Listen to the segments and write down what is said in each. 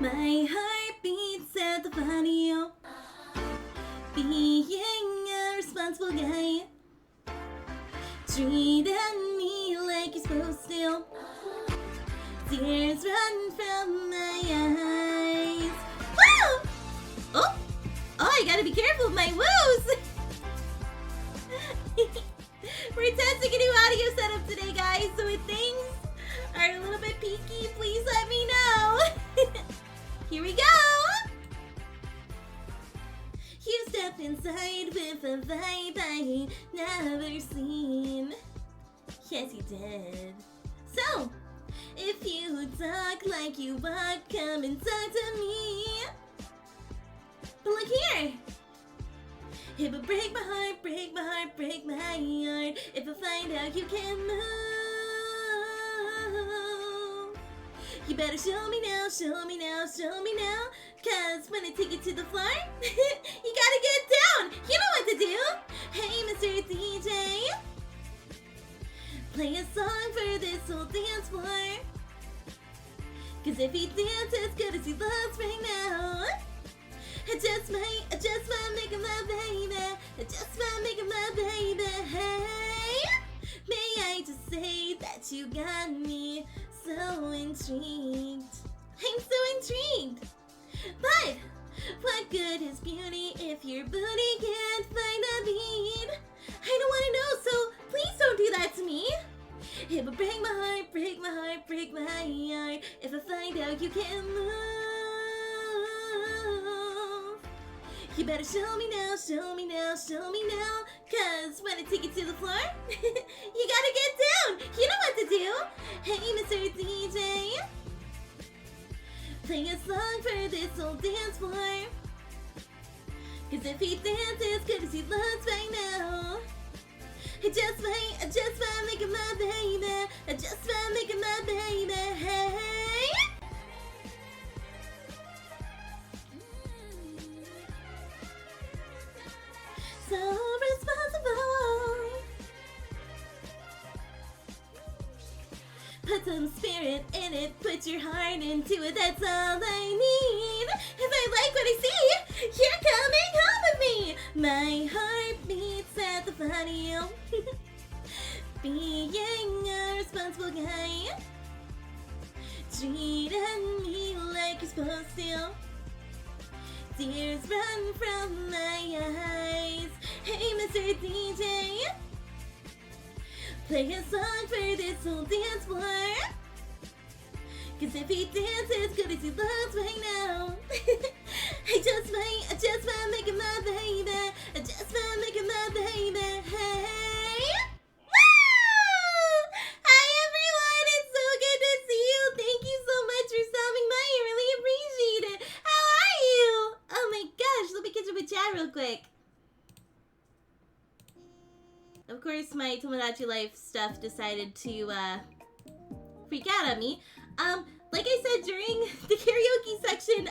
My heart beats at the video. Being a responsible guy. Treating me like you're supposed to. Tears run from my eyes. Woo! Oh, I gotta be careful with my woos. We're testing a new audio setup today, guys, so if things are a little bit peaky, please let me know. Here we go! You stepped inside with a vibe I ain't never seen. Yes, you did. So, if you talk like you walk, come and talk to me. But look here. It would break my heart, break my heart, break my heart if I find out you can't move. You better show me now, show me now, show me now. Cause when I take it to the floor, you gotta get down. You know what to do. Hey, Mr. DJ, play a song for this whole dance floor. Cause if he dances good as he loves right now, I just might make him my baby. I just might make him my baby. Hey, may I just say that you got me so intrigued. I'm so intrigued. But what good is beauty if your booty can't find a beat? I don't want to know, so please don't do that to me. It would break my heart, break my heart, break my heart if I find out you can't move. You better show me now, show me now, show me now. Cause when I take you to the floor, you gotta get down. You know what to do. Hey, Mr. DJ, play a song for this old dance floor. Cause if he dances good as he loves right now, I just might make him my baby. I just might make him my baby. Hey, so responsible. Put some spirit in it, put your heart into it, that's all I need. If I like what I see, you're coming home with me. My heart beats at the thought of you. Being a responsible guy, treating me like you're supposed to. Tears run from my eyes. Hey, Mr. DJ, play a song for this old dance floor. Cause if he dances good as he loves right now, I just might make him my baby. I just might make him my baby. Hey, woo! Hi everyone, it's so good to see you. Thank you so much for stopping by. I really appreciate it. How are you? Oh my gosh, let me catch up with chat real quick. Of course, my Tomodachi Life stuff decided to freak out at me. Like I said during the karaoke section,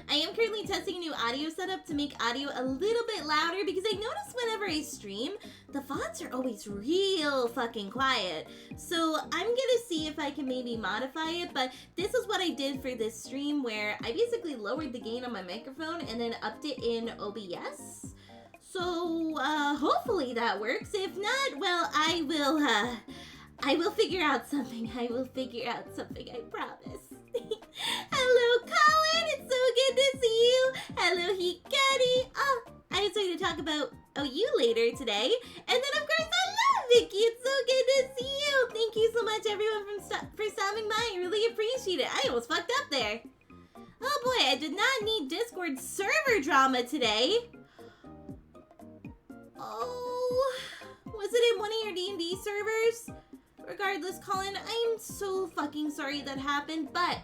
I am currently testing a new audio setup to make audio a little bit louder because I notice whenever I stream, the VODs are always real fucking quiet. So I'm gonna see if I can maybe modify it, but this is what I did for this stream where I basically lowered the gain on my microphone and then upped it in OBS. So, hopefully that works. If not, well, I will figure out something. I will figure out something, I promise. Hello, Colin. It's so good to see you. Hello, Hikari. Oh, I was going to talk about you later today. And then, of course, hello, Vicky. It's so good to see you. Thank you so much, everyone, for stopping by. I really appreciate it. I almost fucked up there. Oh, boy. I did not need Discord server drama today. Oh, was it in one of your D&D servers? Regardless, Colin, I'm so fucking sorry that happened, but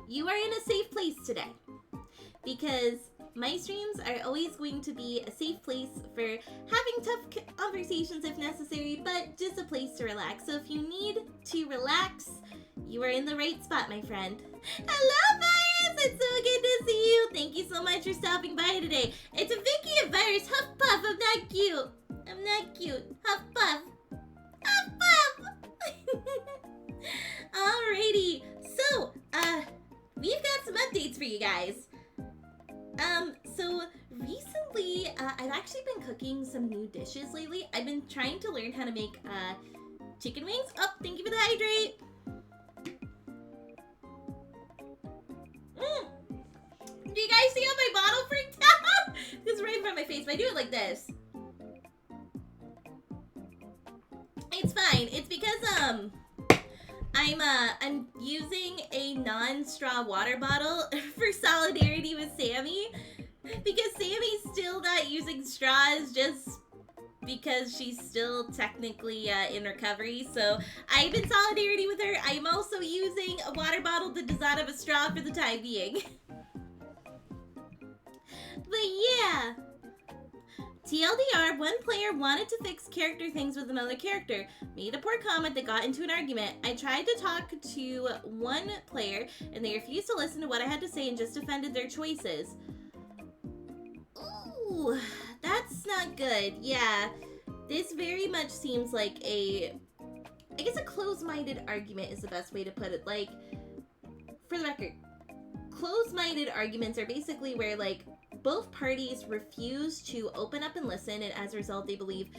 you are in a safe place today. Because my streams are always going to be a safe place for having tough conversations if necessary, but just a place to relax. So if you need to relax, you are in the right spot, my friend. Hello, Virus! It's so good to see you. Thank you so much for stopping by today. It's a Vicky and Virus. Huff puff. I'm not cute. I'm not cute. Huff puff. Huff puff. Alrighty. So, we've got some updates for you guys. So recently, I've actually been cooking some new dishes lately. I've been trying to learn how to make, chicken wings. Oh, thank you for the hydrate. Do you guys see how my bottle freaked out? It's right in front of my face, but I do it like this. It's fine. It's because, I'm using a non-straw water bottle for solidarity with Sammy. Because Sammy's still not using straws just because she's still technically in recovery. So I'm in solidarity with her. I'm also using a water bottle that does not have a straw for the time being. But yeah. TLDR, one player wanted to fix character things with another character, made a poor comment that got into an argument. I tried to talk to one player, and they refused to listen to what I had to say and just defended their choices. Ooh, That's not good. Yeah. This very much seems like I guess a closed-minded argument is the best way to put it. Like, for the record, closed-minded arguments are basically where, like, both parties refuse to open up and listen, and as a result, they believe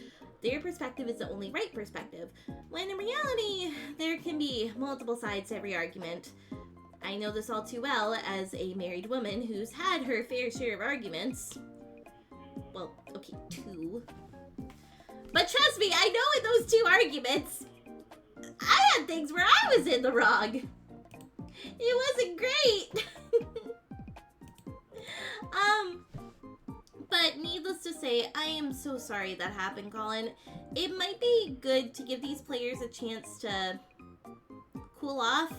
their perspective is the only right perspective. When in reality, there can be multiple sides to every argument. I know this all too well as a married woman who's had her fair share of arguments. Well, okay, 2. But trust me, I know in those 2 arguments, I had things where I was in the wrong. It wasn't great. But needless to say, I am so sorry that happened, Colin. It might be good to give these players a chance to cool off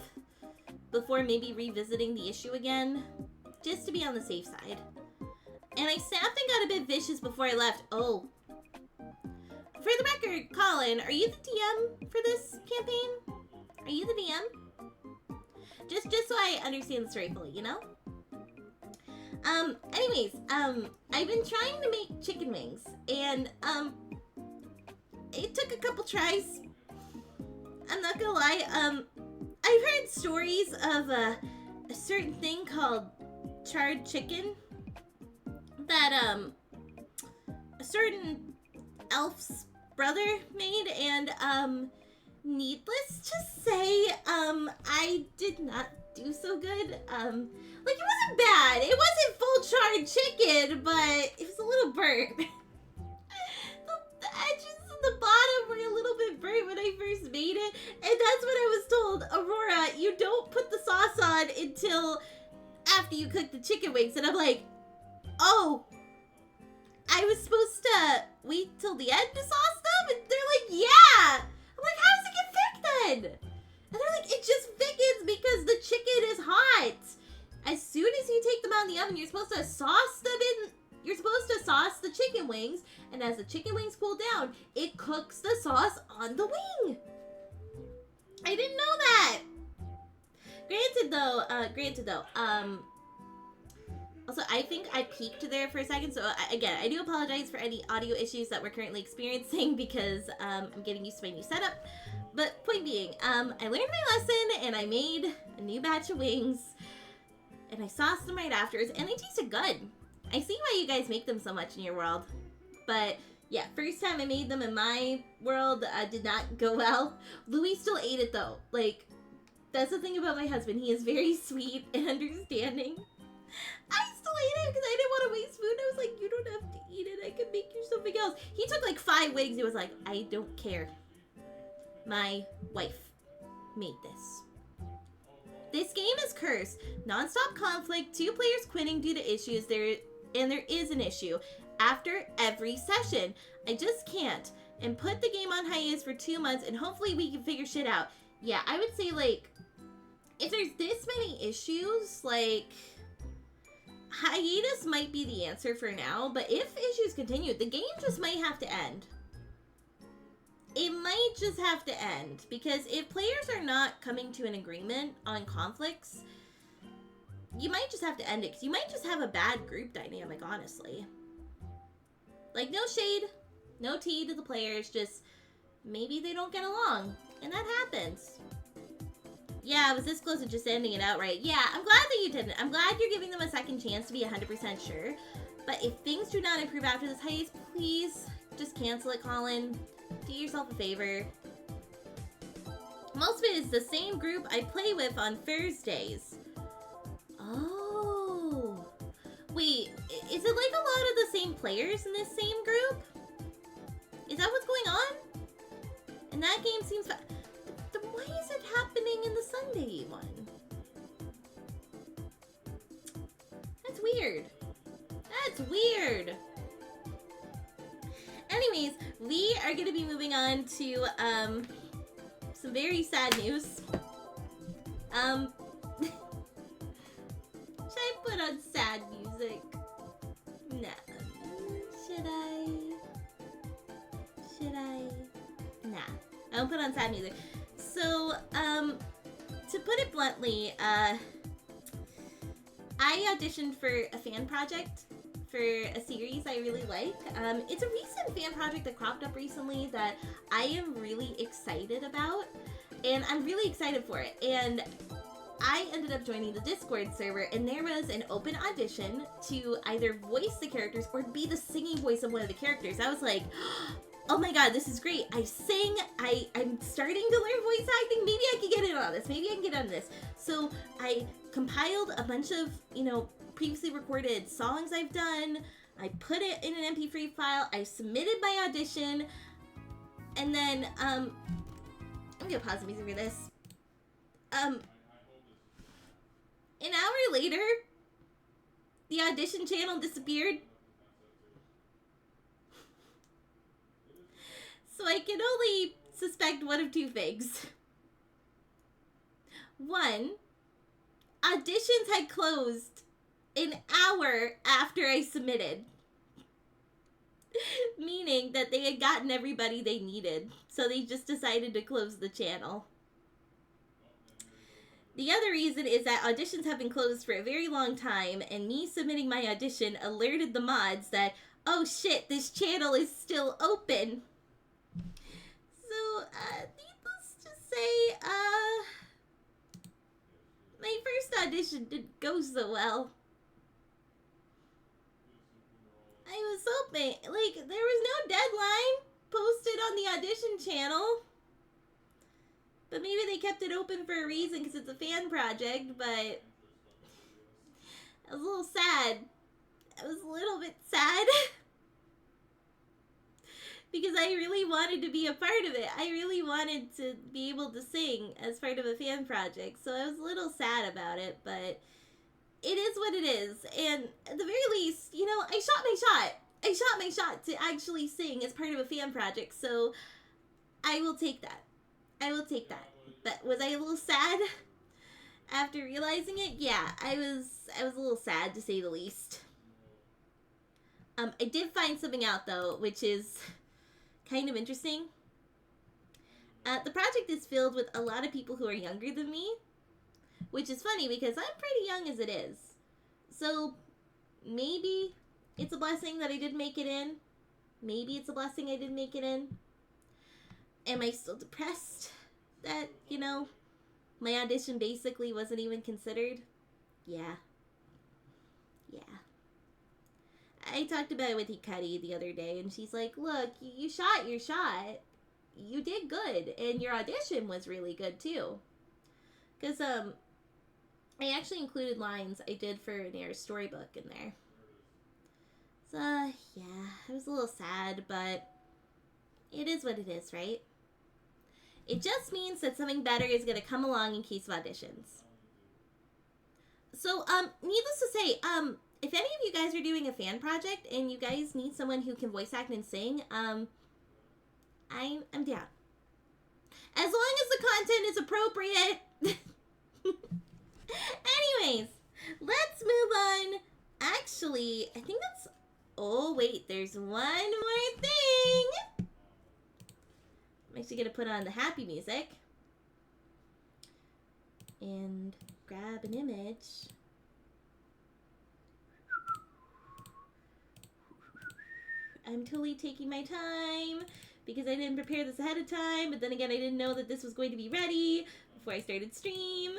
before maybe revisiting the issue again, just to be on the safe side. And I snapped and got a bit vicious before I left. Oh. For the record, Colin, are you the DM for this campaign? Are you the DM? Just so I understand the story fully, you know? Anyways, I've been trying to make chicken wings, and, it took a couple tries. I'm not gonna lie, I've heard stories of, a certain thing called charred chicken that, a certain elf's brother made, and, needless to say, I did not do so good. Like, it wasn't bad. It wasn't full charred chicken, but it was a little burnt. The edges and the bottom were a little bit burnt when I first made it, and that's what I was told. Aurora, you don't put the sauce on until after you cook the chicken wings. And I'm like, oh, I was supposed to wait till the end to sauce them? And they're like, yeah. I'm like, how does it get thick then? And they're like, it just thickens because the chicken is hot. As soon as you take them out of the oven, you're supposed to sauce them in. You're supposed to sauce the chicken wings, and as the chicken wings cool down, it cooks the sauce on the wing. I didn't know that. Granted though, also, I think I peaked there for a second, so again, I do apologize for any audio issues that we're currently experiencing because I'm getting used to my new setup. But point being, I learned my lesson, and I made a new batch of wings, and I sauced them right afterwards, and they tasted good. I see why you guys make them so much in your world. But yeah, first time I made them in my world did not go well. Louis still ate it though. Like, that's the thing about my husband. He is very sweet and understanding. I still ate it because I didn't want to waste food. I was like, you don't have to eat it. I can make you something else. He took like 5 wings. He was like, I don't care. My wife made this. This game is cursed. Non-stop conflict, 2 players quitting due to issues. There is an issue after every session. I just can't. And put the game on hiatus for 2 months, and hopefully we can figure shit out. Yeah, I would say, like, if there's this many issues, like, hiatus might be the answer for now. But if issues continue, the game just might have to end. It might just have to end, because if players are not coming to an agreement on conflicts, you might just have to end it, because you might just have a bad group dynamic, honestly. Like, no shade, no tea to the players, just maybe they don't get along, and that happens. Yeah, I was this close to just ending it outright. Yeah, I'm glad that you didn't. I'm glad you're giving them a second chance to be 100% sure. But if things do not improve after this hiatus, please just cancel it, Colin. Do yourself a favor. Most of it is the same group I play with on Thursdays. Oh. Wait, is it like a lot of the same players in this same group? Is that what's going on? And that game seems then why is it happening in the Sunday one? That's weird. That's weird. Anyways, we are going to be moving on to some very sad news. Should I put on sad music? No. Should I? Nah. I don't put on sad music. So, to put it bluntly, I auditioned for a fan project for a series I really like. It's a recent fan project that cropped up recently that I am really excited about, and I'm really excited for it. And I ended up joining the Discord server, and there was an open audition to either voice the characters or be the singing voice of one of the characters. I was like, oh my god, this is great. I sing, I'm starting to learn voice acting. Maybe I can get in on this. Maybe I can get on this. So I compiled a bunch of, previously recorded songs I've done. I put it in an MP3 file. I submitted my audition. And then, I'm gonna pause the music for this. An hour later, the audition channel disappeared. So I can only suspect one of two things. One, auditions had closed an hour after I submitted. Meaning that they had gotten everybody they needed. So they just decided to close the channel. The other reason is that auditions have been closed for a very long time, and me submitting my audition alerted the mods that, oh shit, this channel is still open. So, needless to say, my first audition didn't go so well. I was hoping, there was no deadline posted on the audition channel. But maybe they kept it open for a reason because it's a fan project, but I was a little sad. I was a little bit sad. Because I really wanted to be a part of it. I really wanted to be able to sing as part of a fan project. So I was a little sad about it, but it is what it is. And at the very least, I shot my shot. I shot my shot to actually sing as part of a fan project. So I will take that. I will take that. But was I a little sad after realizing it? Yeah, I was a little sad to say the least. I did find something out though, which is kind of interesting. The project is filled with a lot of people who are younger than me, which is funny because I'm pretty young as it is. So maybe it's a blessing that I did make it in. Maybe it's a blessing I did make it in. Am I still depressed that, my audition basically wasn't even considered? Yeah. Yeah. I talked about it with Hikari the other day, and she's like, look, you shot your shot. You did good, and your audition was really good, too. Because, I actually included lines I did for Nair's storybook in there. So, yeah, I was a little sad, but it is what it is, right? It just means that something better is going to come along in case of auditions. So, needless to say, if any of you guys are doing a fan project and you guys need someone who can voice act and sing, I'm down. As long as the content is appropriate. Anyways, let's move on. Actually, I think that's... Oh, wait, there's one more thing. I'm actually going to put on the happy music. And grab an image. I'm totally taking my time because I didn't prepare this ahead of time, but then again, I didn't know that this was going to be ready before I started stream.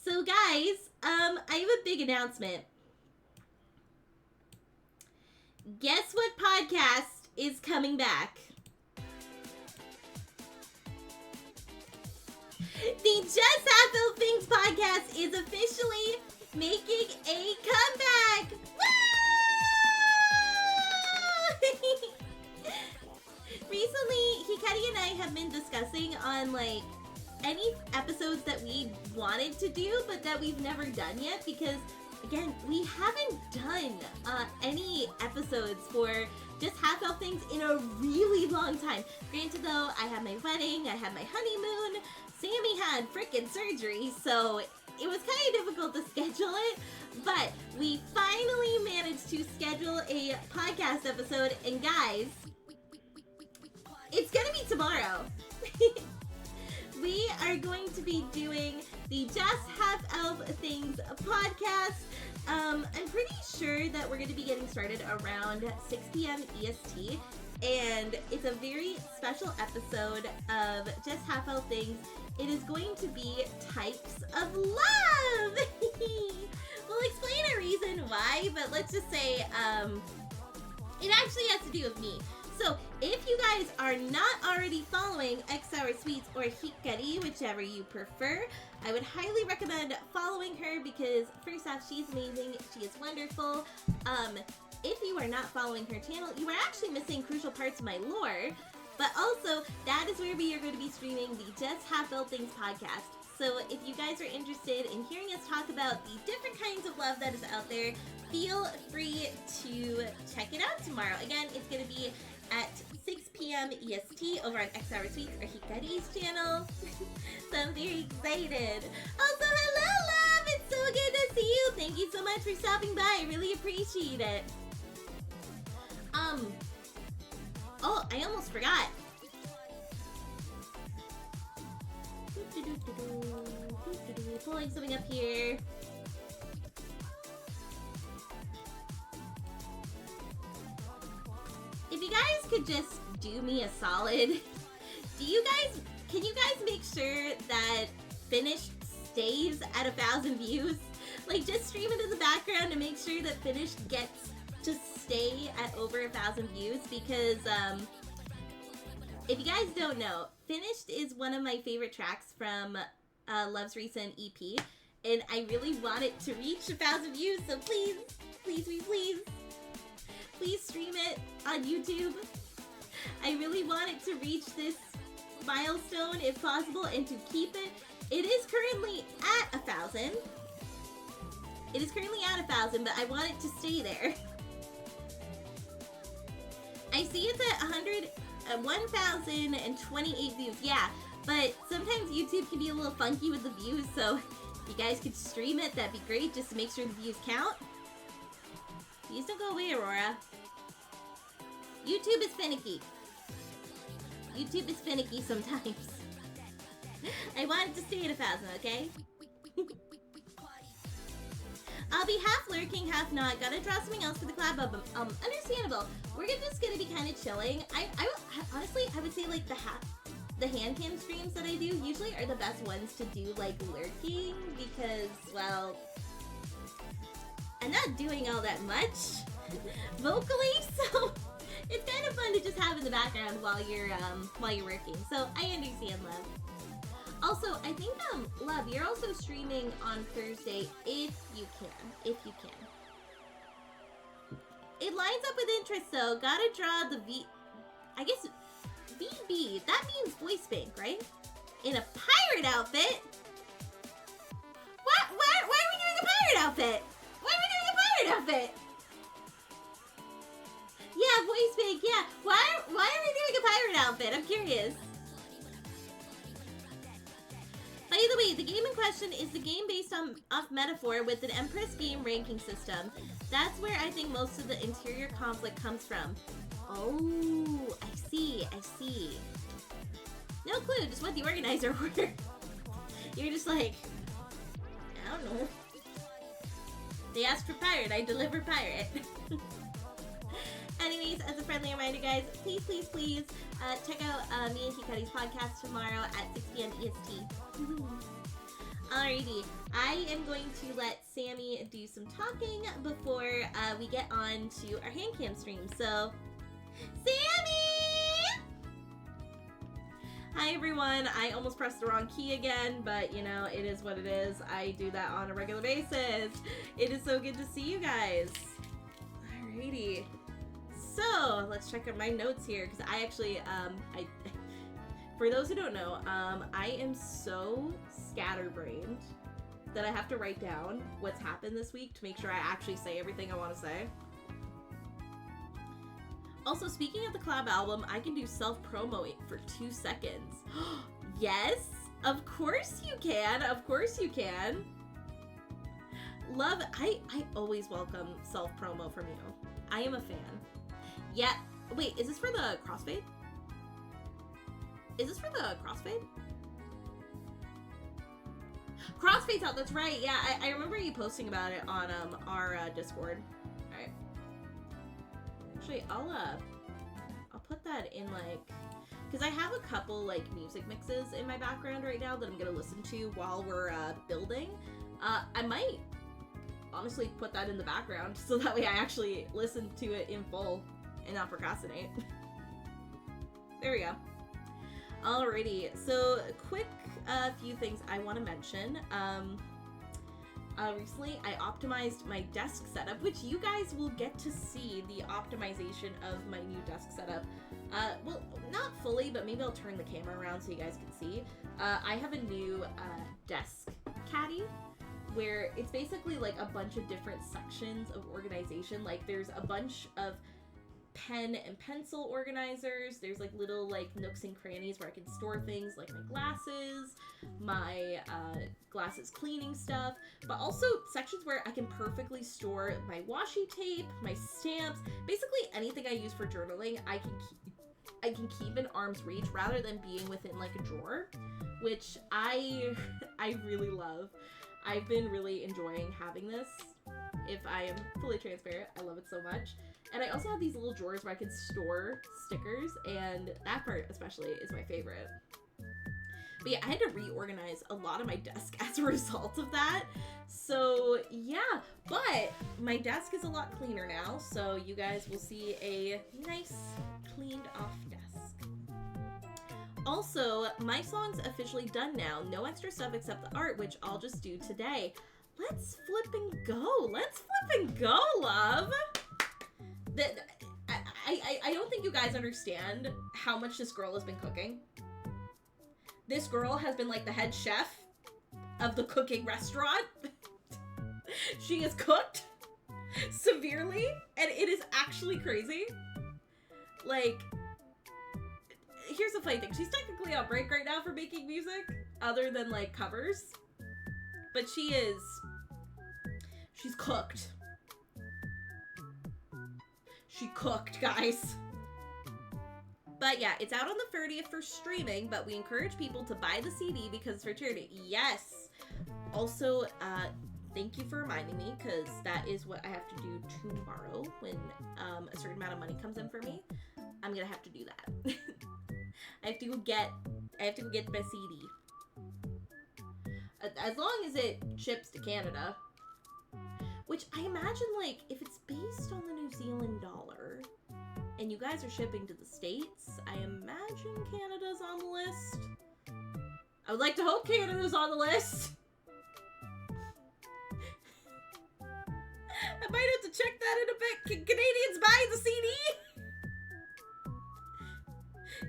So guys, I have a big announcement. Guess what podcast is coming back? The Just Half-Built Things podcast is officially making a comeback! Woo! Recently, Hikari and I have been discussing on, any episodes that we wanted to do, but that we've never done yet, because, again, we haven't done any episodes for Just Half-Built Things in a really long time. Granted, though, I had my wedding, I had my honeymoon, Sammy had frickin' surgery, so it was kind of difficult to schedule it, but we finally managed to schedule a podcast episode, and guys, it's gonna be tomorrow. we are going to be doing the Just Half Elf Things podcast. I'm pretty sure that we're going to be getting started around 6 p.m. EST, and it's a very special episode of Just Half Elf Things. It is going to be types of love! We'll explain a reason why, but let's just say it actually has to do with me. So, if you guys are not already following X Sour Sweets or Hikari, whichever you prefer, I would highly recommend following her because, first off, she's amazing, she is wonderful. If you are not following her channel, you are actually missing crucial parts of my lore, but also, that is where we are going to be streaming the Just Half Elf Things podcast. So, if you guys are interested in hearing us talk about the different kinds of love that is out there, feel free to check it out tomorrow. Again, it's going to be at 6 p.m. EST over on X Sour Sweets or Hikari's channel. So I'm very excited. Also, hello, love! It's so good to see you. Thank you so much for stopping by. I really appreciate it. Oh, I almost forgot. Pulling something up here. If you guys could just do me a solid, can you guys make sure that Finished stays at 1,000 views? Like, just stream it in the background to make sure that Finished gets to stay at over 1,000 views, because if you guys don't know, Finished is one of my favorite tracks from Love's recent EP, and I really want it to reach 1,000 views, so please, please, please, please, please stream it on YouTube. I really want it to reach this milestone if possible, and to keep it. It is currently at 1,000. It is currently at 1,000, but I want it to stay there. I see it's at 1,028 views. Yeah, but sometimes YouTube can be a little funky with the views, so if you guys could stream it, that'd be great, just to make sure the views count. Please don't go away, Aurora. YouTube is finicky. YouTube is finicky sometimes. I want it to stay at 1,000, okay? I'll be half lurking, half not. Gotta draw something else for the collab album. Understandable. We're just gonna be kind of chilling. Honestly, I would say like the Handcam streams that I do usually are the best ones to do like lurking, because, well, I'm not doing all that much vocally, so it's kind of fun to just have in the background while you're working. So I understand, love. Also, I think love, you're also streaming on Thursday if you can. It lines up with interest though. Gotta draw the I guess VB. That means voice bank, right? In a pirate outfit. What? Why are we doing a pirate outfit? Why are we doing a pirate outfit? Yeah, voice bank, yeah. Why are we doing a pirate outfit? I'm curious. By the way, the game in question is the game based off Metaphor with an Empress game ranking system. That's where I think most of the interior conflict comes from. Oh, I see. No clue, just what the organizer ordered. You're just like, I don't know. They asked for pirate, I deliver pirate. Anyways, as a friendly reminder, guys, please, please, please check out me and Hikari's podcast tomorrow at 6 p.m. EST. Alrighty, I am going to let Sammy do some talking before we get on to our Handcam stream. So, Sammy! Hi everyone, I almost pressed the wrong key again, but you know, it is what it is. I do that on a regular basis. It is so good to see you guys. Alrighty. So, let's check out my notes here, because I actually, for those who don't know, I am so scatterbrained that I have to write down what's happened this week to make sure I actually say everything I want to say. Also, speaking of the collab album, I can do self-promo for 2 seconds. Yes, of course you can. Of course you can. Love, I always welcome self-promo from you. I am a fan. Yeah, wait, is this for the crossfade? Is this for the crossfade? Cross fades out, that's right. Yeah, I remember you posting about it on our Discord. Alright. Actually, I'll put that in, like, because I have a couple, like, music mixes in my background right now that I'm gonna listen to while we're building. I might honestly put that in the background so that way I actually listen to it in full and not procrastinate. There we go. Alrighty, so quick few things I want to mention. Recently I optimized my desk setup, which you guys will get to see the optimization of my new desk setup. Well, not fully, but maybe I'll turn the camera around so you guys can see. I have a new desk caddy where it's basically like a bunch of different sections of organization. Like there's a bunch of pen and pencil organizers. There's like little like nooks and crannies where I can store things like my glasses cleaning stuff, but also sections where I can perfectly store my washi tape, my stamps, basically anything I use for journaling. I can keep in arm's reach rather than being within like a drawer, which I really love. I've been really enjoying having this. If I am fully transparent, I love it so much. And I also have these little drawers where I can store stickers, and that part especially is my favorite. But yeah, I had to reorganize a lot of my desk as a result of that. So yeah, but my desk is a lot cleaner now, so you guys will see a nice cleaned off desk. Also, my song's officially done now. No extra stuff except the art, which I'll just do today. Let's flip and go. Let's flip and go, love. I don't think you guys understand how much this girl has been cooking. This girl has been like the head chef of the cooking restaurant. She has cooked severely, and it is actually crazy. Like, here's the funny thing. She's technically on break right now for making music, other than like covers. But she's cooked. She cooked, guys. But yeah, it's out on the 30th for streaming, but we encourage people to buy the CD because it's for charity. Yes. Also, thank you for reminding me, because that is what I have to do tomorrow when a certain amount of money comes in for me. I'm gonna have to do that. I have to go get my CD. As long as it ships to Canada. Which I imagine, like, if it's based on the New Zealand dollar, and you guys are shipping to the States, I imagine Canada's on the list. I would like to hope Canada's on the list. I might have to check that in a bit. Can Canadians buy the CD?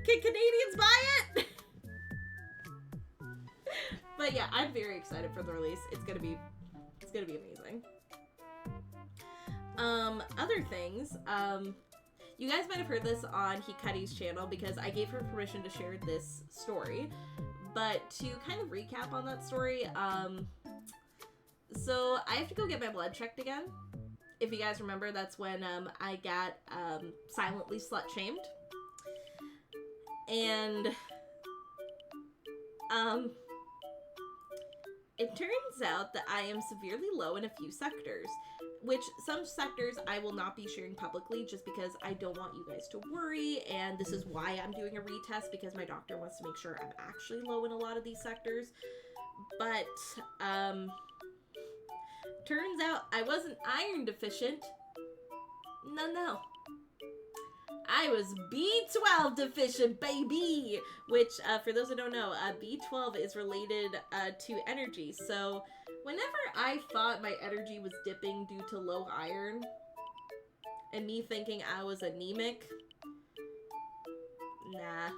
Can Canadians buy it? But yeah, I'm very excited for the release. It's gonna be amazing. Other things, you guys might have heard this on Hikari's channel because I gave her permission to share this story, but to kind of recap on that story, so I have to go get my blood checked again. If you guys remember, that's when, I got, silently slut-shamed, and, it turns out that I am severely low in a few sectors, which some sectors I will not be sharing publicly just because I don't want you guys to worry, and this is why I'm doing a retest, because my doctor wants to make sure I'm actually low in a lot of these sectors. But, turns out I wasn't iron deficient. No. I was B12 deficient, baby! Which, for those who don't know, B12 is related to energy. So, whenever I thought my energy was dipping due to low iron, and me thinking I was anemic, nah.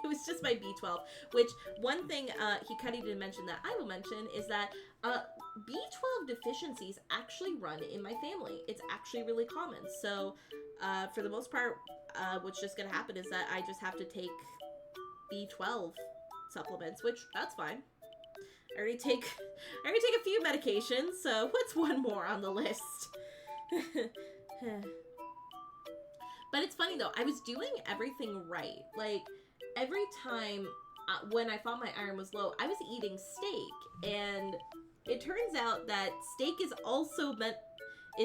It was just my B12. Which, one thing Hikari didn't mention that I will mention is that B12 deficiencies actually run in my family. It's actually really common. So, for the most part, what's just gonna happen is that I just have to take B12 supplements, which, that's fine. I already take a few medications, so what's one more on the list? But it's funny though, I was doing everything right. Like, every time when I thought my iron was low, I was eating steak, and it turns out that steak is also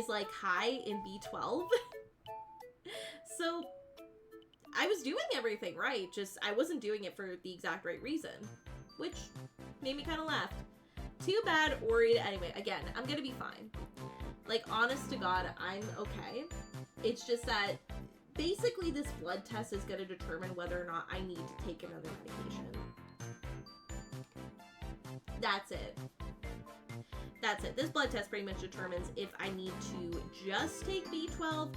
like high in B12. So I was doing everything right, just I wasn't doing it for the exact right reason, which made me kind of laugh. Too bad, worried. Anyway, again, I'm gonna be fine. Like, honest to God, I'm okay. It's just that basically this blood test is gonna determine whether or not I need to take another medication. That's it. That's it. This blood test pretty much determines if I need to just take B12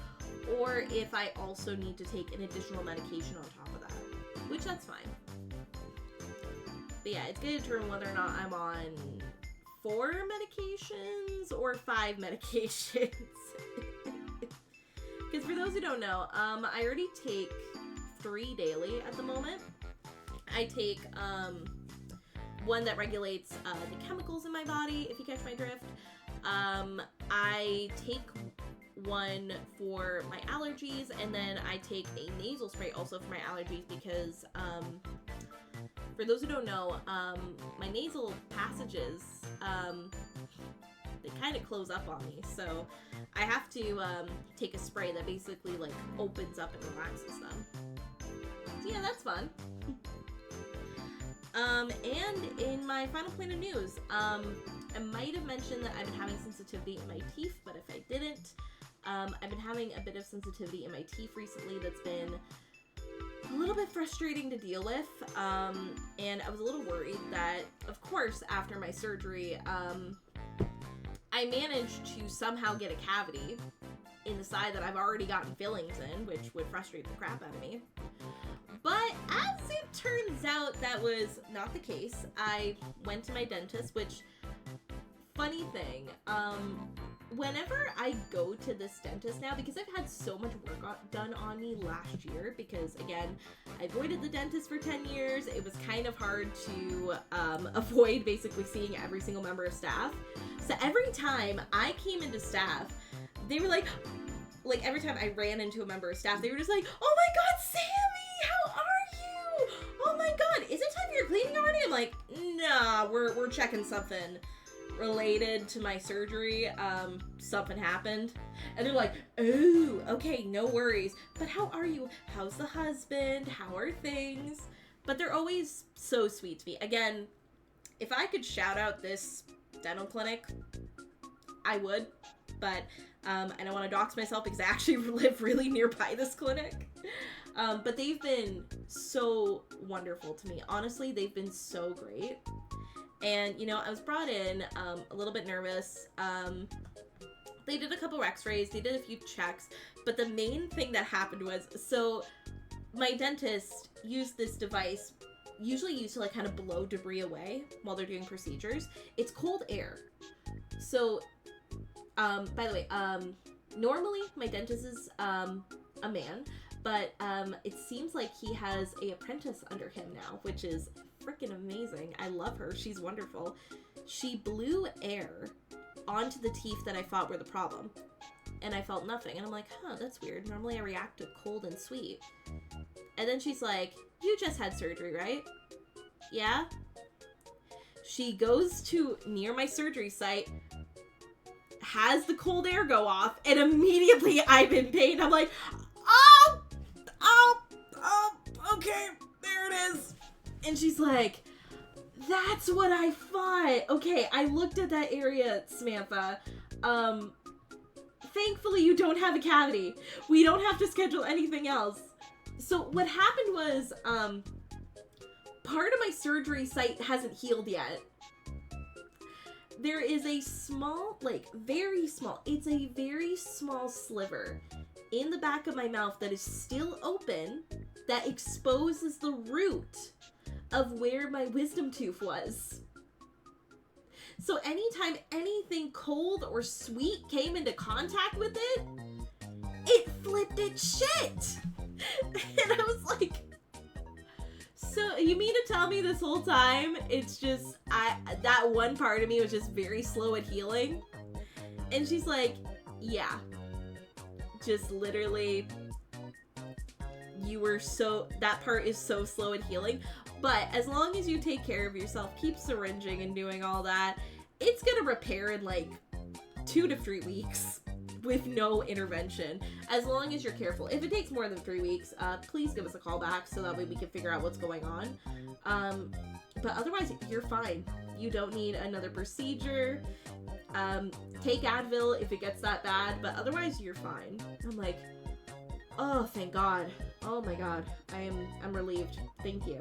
or if I also need to take an additional medication on top of that, which that's fine. But yeah, it's going to determine whether or not I'm on 4 medications or 5 medications. Because for those who don't know, I already take 3 daily at the moment. I take one that regulates the chemicals in my body, if you catch my drift. I take one for my allergies, and then I take a nasal spray also for my allergies because, for those who don't know, my nasal passages, they kind of close up on me, so I have to take a spray that basically like opens up and relaxes them. So yeah, that's fun. And in my final point of news, I might have mentioned that I've been having sensitivity in my teeth, but if I didn't, I've been having a bit of sensitivity in my teeth recently that's been a little bit frustrating to deal with, and I was a little worried that, of course, after my surgery, I managed to somehow get a cavity in the side that I've already gotten fillings in, which would frustrate the crap out of me. But as it turns out, that was not the case. I went to my dentist, which, funny thing, whenever I go to this dentist now, because I've had so much work done on me last year, because again, I avoided the dentist for 10 years, it was kind of hard to avoid basically seeing every single member of staff. So every time I came into staff, they were like every time I ran into a member of staff, they were just like, "Oh my God, Sammy, how are you? Oh my God, is it time for your cleaning already?" I'm like, "Nah, we're checking something related to my surgery. Something happened." And they're like, "Oh, okay, no worries. But how are you? How's the husband? How are things?" But they're always so sweet to me. Again, if I could shout out this dental clinic, I would. But I don't want to dox myself because I actually live really nearby this clinic. But they've been so wonderful to me. Honestly, they've been so great. And, you know, I was brought in a little bit nervous. They did a couple x-rays, they did a few checks, but the main thing that happened was, so my dentist used this device, usually used to like kind of blow debris away while they're doing procedures. It's cold air. So, by the way, normally my dentist is a man, but it seems like he has an apprentice under him now, which is freaking amazing. I love her. She's wonderful. She blew air onto the teeth that I thought were the problem, and I felt nothing. And I'm like, huh, that's weird. Normally I react to cold and sweet. And then she's like, "You just had surgery, right?" "Yeah." She goes to near my surgery site, has the cold air go off, and immediately I'm in pain. I'm like, oh, okay, there it is. And she's like, "That's what I thought. Okay, I looked at that area, Samantha. Thankfully you don't have a cavity. We don't have to schedule anything else." So what happened was, part of my surgery site hasn't healed yet. There is a small, very small, it's a very small sliver in the back of my mouth that is still open that exposes the root of where my wisdom tooth was. So anytime anything cold or sweet came into contact with it, it flipped its shit. And I was like, so you mean to tell me this whole time it's just, that one part of me was just very slow at healing? And she's like, "Yeah, just literally, that part is so slow at healing." But as long as you take care of yourself, keep syringing and doing all that, it's gonna repair in like 2 to 3 weeks with no intervention, as long as you're careful. If it takes more than 3 weeks, please give us a call back so that way we can figure out what's going on. But otherwise, you're fine. You don't need another procedure. Take Advil if it gets that bad, but otherwise you're fine. I'm like, oh, thank God. Oh my God. I'm relieved. Thank you.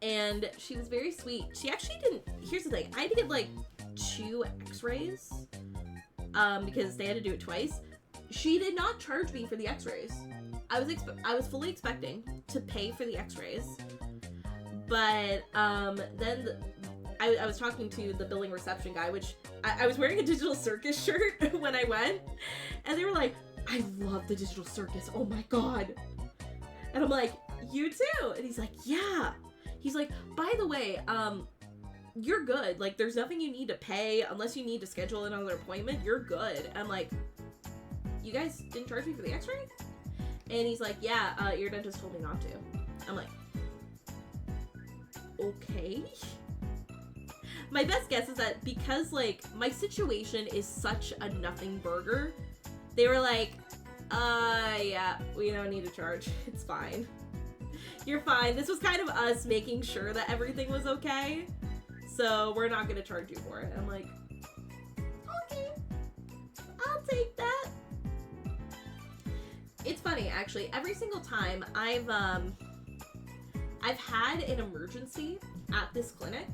And she was very sweet. She actually didn't, here's the thing, I had to get like 2 x-rays, because they had to do it twice. She did not charge me for the x-rays. I was fully expecting to pay for the x-rays, but then I was talking to the billing reception guy, which I was wearing a Digital Circus shirt when I went, and they were like, I love the Digital Circus, oh my God. And I'm like, you too? And he's like, yeah. He's like, by the way, you're good. Like, there's nothing you need to pay unless you need to schedule another appointment. You're good. I'm like, you guys didn't charge me for the x-ray? And he's like, yeah, your dentist told me not to. I'm like, okay. My best guess is that because, like, my situation is such a nothing burger, they were like, yeah, we don't need to charge. It's fine. You're fine. This was kind of us making sure that everything was okay. So we're not going to charge you for it. I'm like, okay, I'll take that. It's funny, actually. Every single time I've had an emergency at this clinic,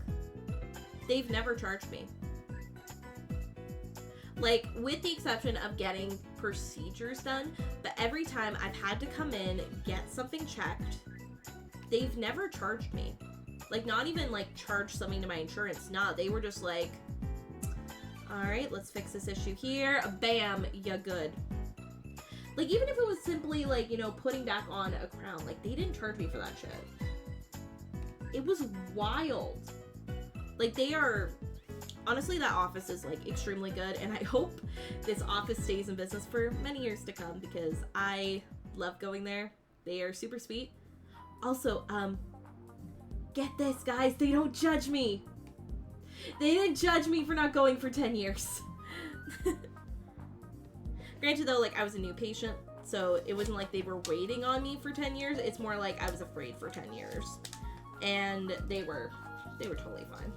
they've never charged me. Like, with the exception of getting procedures done, but every time I've had to come in, get something checked, they've never charged me. Like, not even, like, charge something to my insurance. Nah, they were just like, alright, let's fix this issue here. Bam, you're good. Like, even if it was simply, like, you know, putting back on a crown, like, they didn't charge me for that shit. It was wild. Like, they are... Honestly, that office is, like, extremely good, and I hope this office stays in business for many years to come, because I love going there. They are super sweet. Also, get this, guys, they don't judge me. They didn't judge me for not going for 10 years. Granted, though, like, I was a new patient, so it wasn't like they were waiting on me for 10 years. It's more like I was afraid for 10 years. And they were totally fine.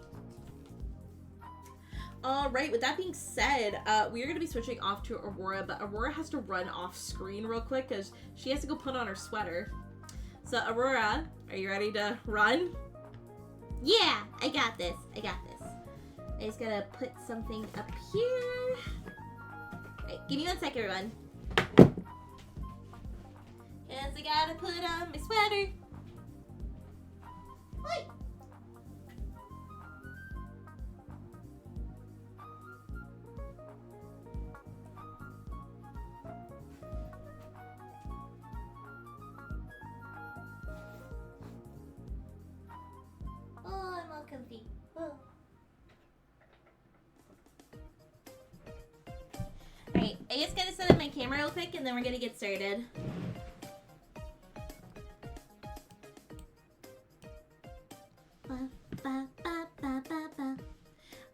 Alright, with that being said, we are going to be switching off to Aurora, but Aurora has to run off screen real quick because she has to go put on her sweater. So, Aurora, are you ready to run? Yeah, I got this. I just gotta put something up here. Alright, give me 1 second, everyone. Because I gotta put on my sweater. Oi! Oh, I'm all comfy. Oh. Alright, I just gotta set up my camera real quick and then we're gonna get started.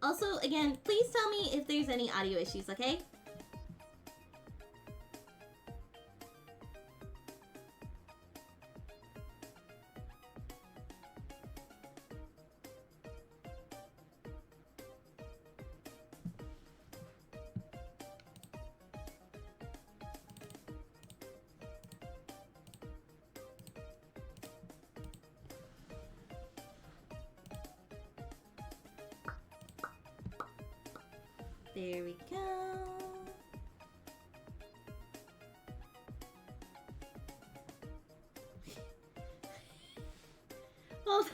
Also, again, please tell me if there's any audio issues, okay? There we go. Hold on.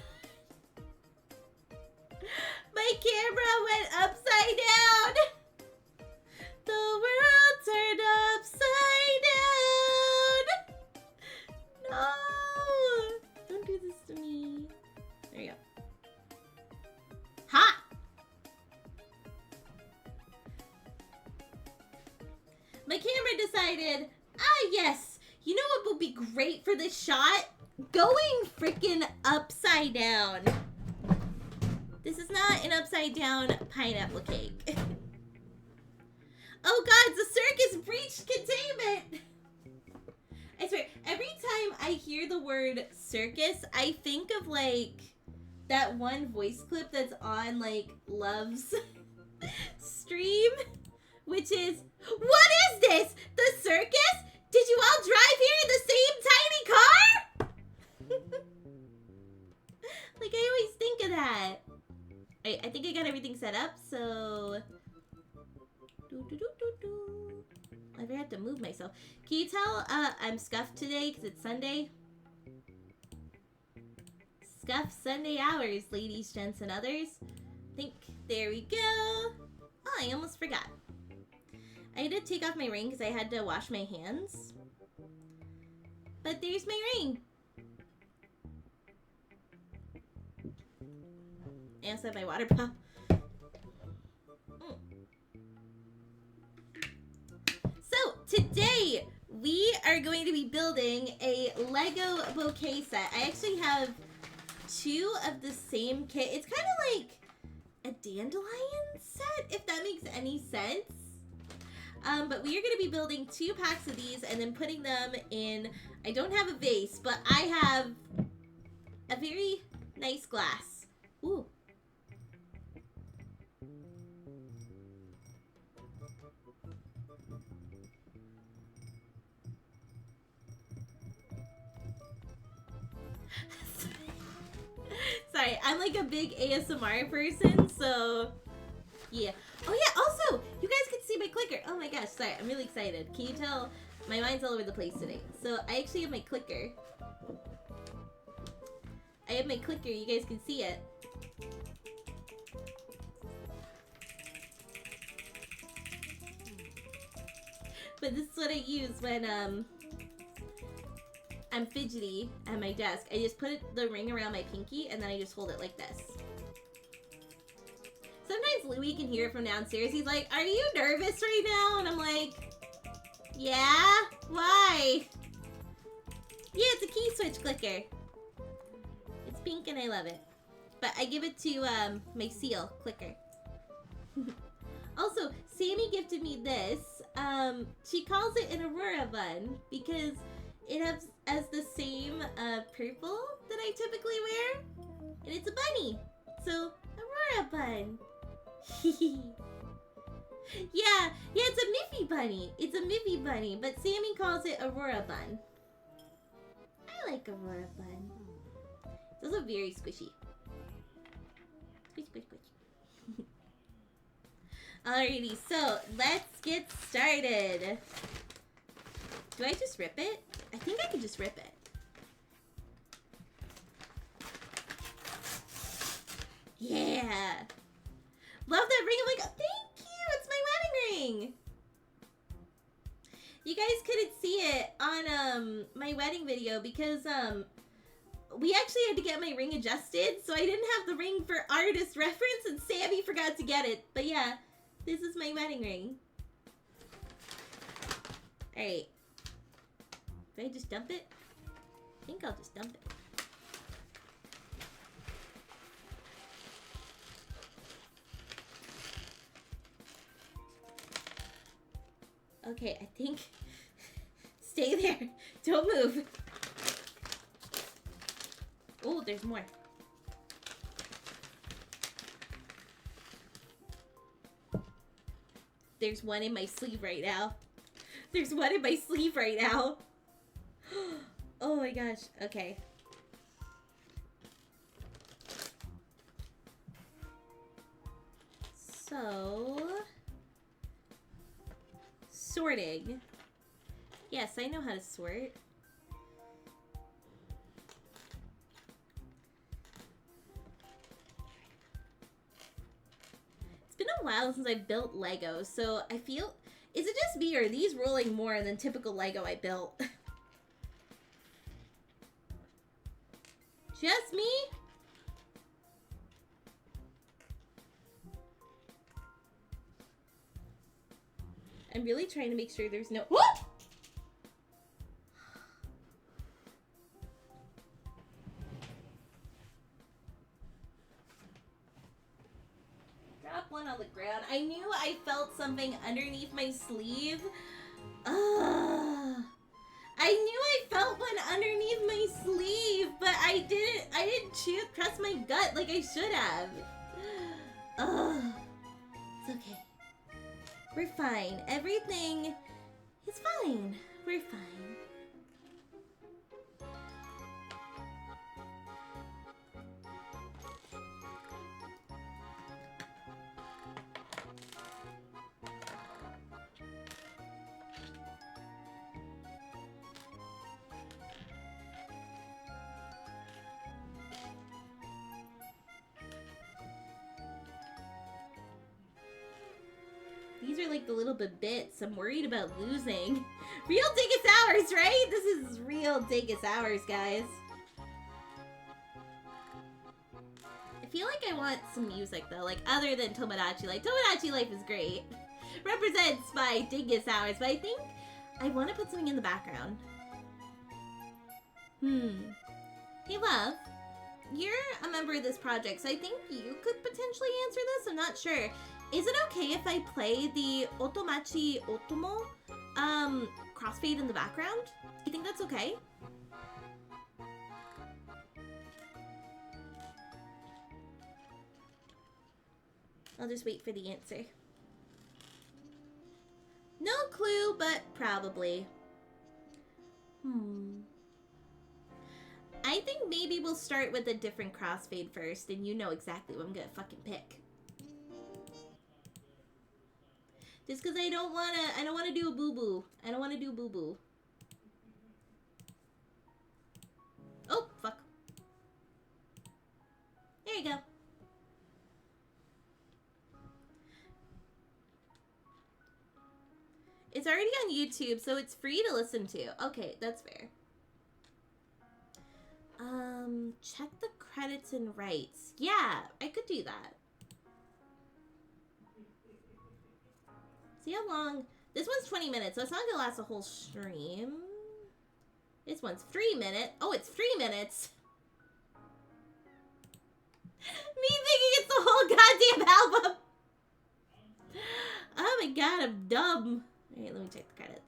My camera went upside down. The world turned upside down. No. Don't do this to me. There you go. Ha! My camera decided, yes, you know what would be great for this shot? going freaking upside down. This is not an upside down pineapple cake. Oh god, the circus breached containment! I swear, every time I hear the word circus, I think of like that one voice clip that's on like Love's stream, which is, what is this? The circus? Did you all drive here in the same tiny car? Like, I always think of that. I think I got everything set up, so... I forgot to move myself. Can you tell I'm scuffed today because it's Sunday? Scuffed Sunday hours, ladies, gents, and others. There we go. Oh, I almost forgot. I had to take off my ring because I had to wash my hands. But there's my ring. I also have my water pop. So, today we are going to be building a Lego bouquet set. I actually have 2 of the same kit. It's kind of like a dandelion set, if that makes any sense. But we are going to be building 2 packs of these and then putting them in, I don't have a vase, but I have a very nice glass. Ooh. Sorry, I'm like a big ASMR person, so yeah. Oh yeah, also, you guys can see my clicker. Oh my gosh, sorry, I'm really excited. Can you tell? My mind's all over the place today. So I actually have my clicker. I have my clicker, you guys can see it. But this is what I use when I'm fidgety at my desk. I just put the ring around my pinky and then I just hold it like this. Sometimes Louis can hear it from downstairs. He's like, are you nervous right now? And I'm like, yeah? Why? Yeah, it's a key switch clicker. It's pink and I love it. But I give it to my seal clicker. Also, Sammy gifted me this. She calls it an Aurora bun because it has the same purple that I typically wear. And it's a bunny. So, Aurora bun. yeah, it's a Miffy bunny. It's a Miffy bunny, but Sammy calls it Aurora bun. I like Aurora bun. It's also very squishy. Squish, squish, squish. Alrighty, so let's get started. Do I just rip it? I think I could just rip it. Yeah. Love that ring. I'm like, oh, thank you. It's my wedding ring. You guys couldn't see it on my wedding video because we actually had to get my ring adjusted, so I didn't have the ring for artist reference, and Sammy forgot to get it. But yeah, this is my wedding ring. Alright. Do I just dump it? I think I'll just dump it. Okay, I think... Stay there. Don't move. Oh, there's more. There's one in my sleeve right now. There's one in my sleeve right now. Oh my gosh. Okay. So... sorting. Yes, I know how to sort. It's been a while since I built Lego, so I feel... Is it just me, or are these rolling more than typical Lego I built? Just me? I'm really trying to make sure there's no... Whoop! one on the ground. I knew I felt something underneath my sleeve. I knew I felt one underneath my sleeve, but I didn't trust my gut like I should have. It's okay. We're fine. Everything is fine. We're fine. These are like the little bits I'm worried about losing. Real Dingus Hours, right? This is real Dingus Hours, guys. I feel like I want some music though, like other than Tomodachi Life. Tomodachi Life is great. Represents my Dingus Hours, but I think I want to put something in the background. Hey, love. You're a member of this project, so I think you could potentially answer this. I'm not sure. Is it okay if I play the Otomachi Otomo crossfade in the background? You think that's okay? I'll just wait for the answer. No clue, but probably. I think maybe we'll start with a different crossfade first, and you know exactly what I'm gonna fucking pick. Just because I don't wanna do a boo-boo. I don't wanna do a boo-boo. Oh, fuck. There you go. It's already on YouTube, so it's free to listen to. Okay, that's fair. Check the credits and rights. Yeah, I could do that. See how long? This one's 20 minutes, so it's not gonna last a whole stream. This one's 3 minutes. Oh, it's 3 minutes. Me thinking it's the whole goddamn album. Oh my god, I'm dumb. Alright, let me check the credits.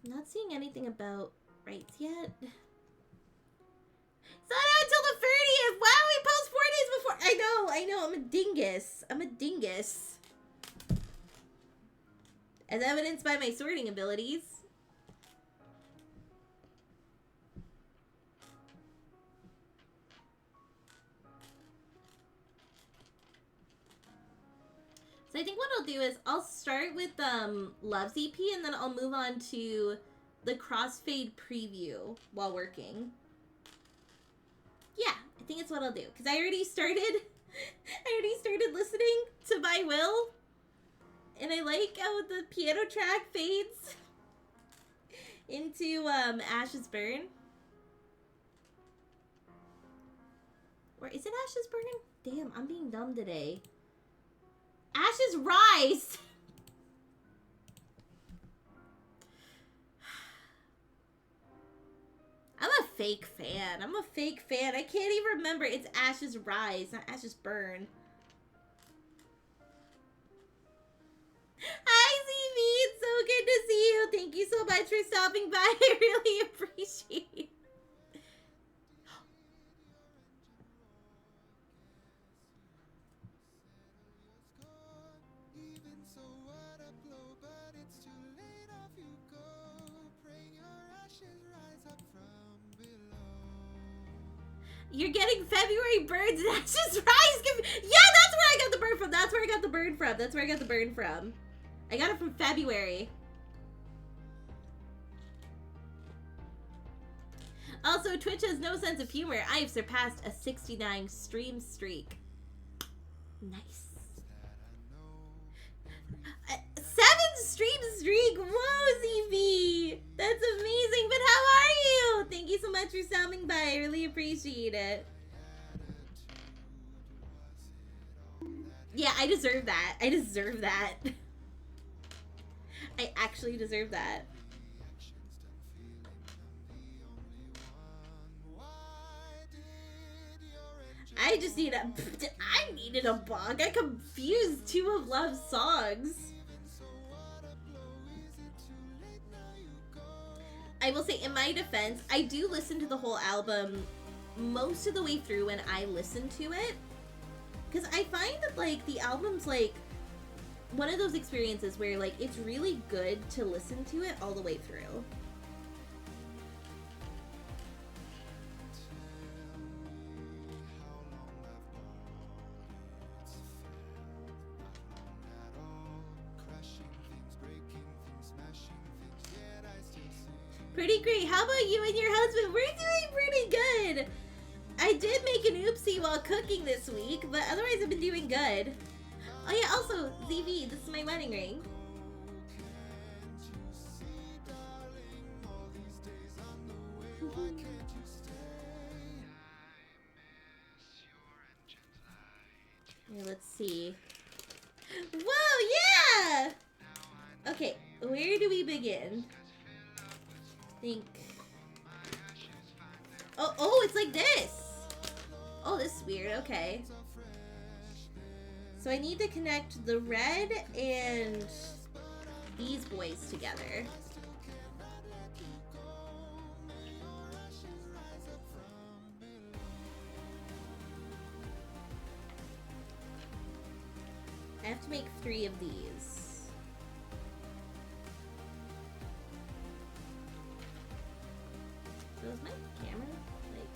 I'm not seeing anything about rights yet. It's not out until the 30th! Why don't we post 4 days before? I know, I'm a dingus. I'm a dingus. As evidenced by my sorting abilities. So I think what I'll do is I'll start with Love's EP and then I'll move on to the crossfade preview while working. Yeah, I think it's what I'll do because I already started listening to My Will, and I like how the piano track fades into Ashes Burn. Or is it Ashes Burn? Damn, I'm being dumb today. Ashes Rise! I'm a fake fan. I'm a fake fan. I can't even remember. It's Ashes Rise, not Ashes Burn. Hi, ZV. It's so good to see you. Thank you so much for stopping by. I really appreciate it. You're getting February birds and Ashes Rise. Yeah, that's where I got the bird from. That's where I got the bird from. That's where I got the bird from. I got it from February. Also, Twitch has no sense of humor. I have surpassed a 69 stream streak. Nice. 7 stream streak. Whoa, ZV. That's amazing. But how are you? Thank you so much for stopping by. I really appreciate it. Yeah, Yeah, I deserve that. I deserve that. I actually deserve that. I just need a... I needed a bug. I confused two of Love's songs. I will say, in my defense, I do listen to the whole album most of the way through when I listen to it. Because I find that, like, the album's, like, one of those experiences where, like, it's really good to listen to it all the way through. Pretty great. How about you and your husband? We're doing pretty good. I did make an oopsie while cooking this week, but otherwise I've been doing good. Oh yeah, also, ZV, this is my wedding ring. Here, let's see. Whoa, yeah! Okay, where do we begin? Think. Oh, it's like this. Oh, this is weird. Okay. So I need to connect the red and these boys together. I have to make 3 of these. So is my camera like...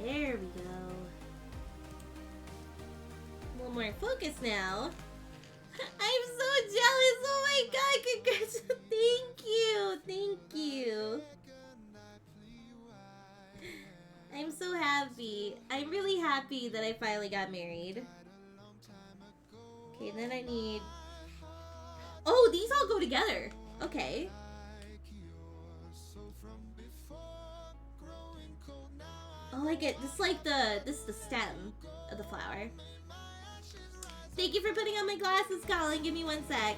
There we go. A little more focus now. I'm so jealous. Oh my god, congrats. Thank you. Thank you. I'm so happy. I'm really happy that I finally got married. Okay, then I need... Oh, these all go together. Okay. Oh, I get this. Like this is the stem of the flower. Thank you for putting on my glasses, Colin. Give me 1 sec.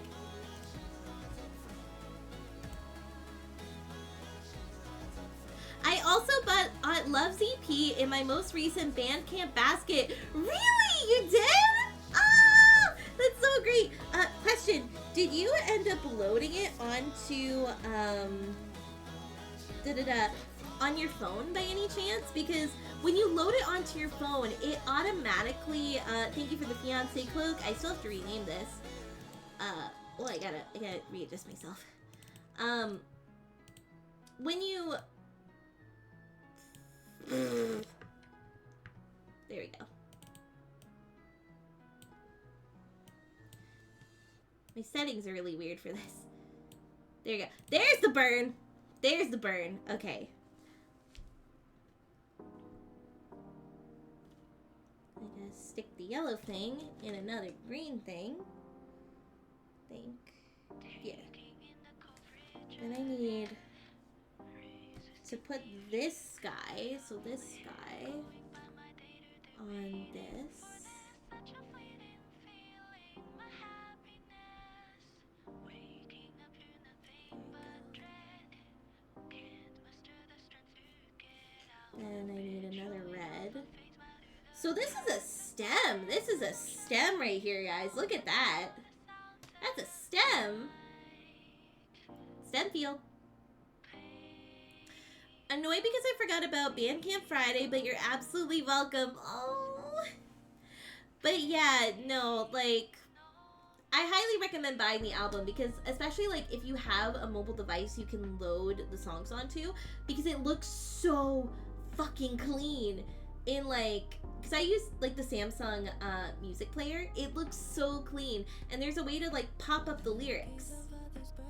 I also bought Love's EP in my most recent Bandcamp basket. Really? You did? Oh, that's so great. Question. Did you end up loading it onto, on your phone by any chance? Because when you load it onto your phone, it automatically, thank you for the fiance cloak. I still have to rename this. Well, I gotta readjust myself. When you... There we go. My settings are really weird for this. There you go. There's the burn. There's the burn. Okay. I'm gonna stick the yellow thing in another green thing. Yeah. Then I need to put this guy, so this guy, on this. And I need another red. So this is a stem. This is a stem right here, guys. Look at that. That's a stem. Stem field. Annoyed because I forgot about Bandcamp Friday, but you're absolutely welcome. Oh. But yeah, no, like, I highly recommend buying the album because, especially, like, if you have a mobile device you can load the songs onto, because it looks so fucking clean in, like, because I use, like, the Samsung music player. It looks so clean, and there's a way to, like, pop up the lyrics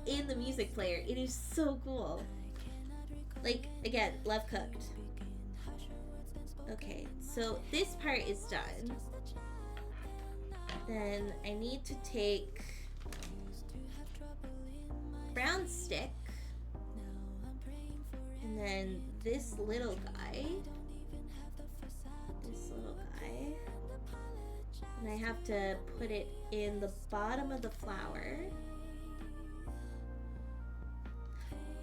in the music player. It is so cool. Like, again, love cooked. Okay, so this part is done. Then I need to take brown stick. And then this little guy. And I have to put it in the bottom of the flower.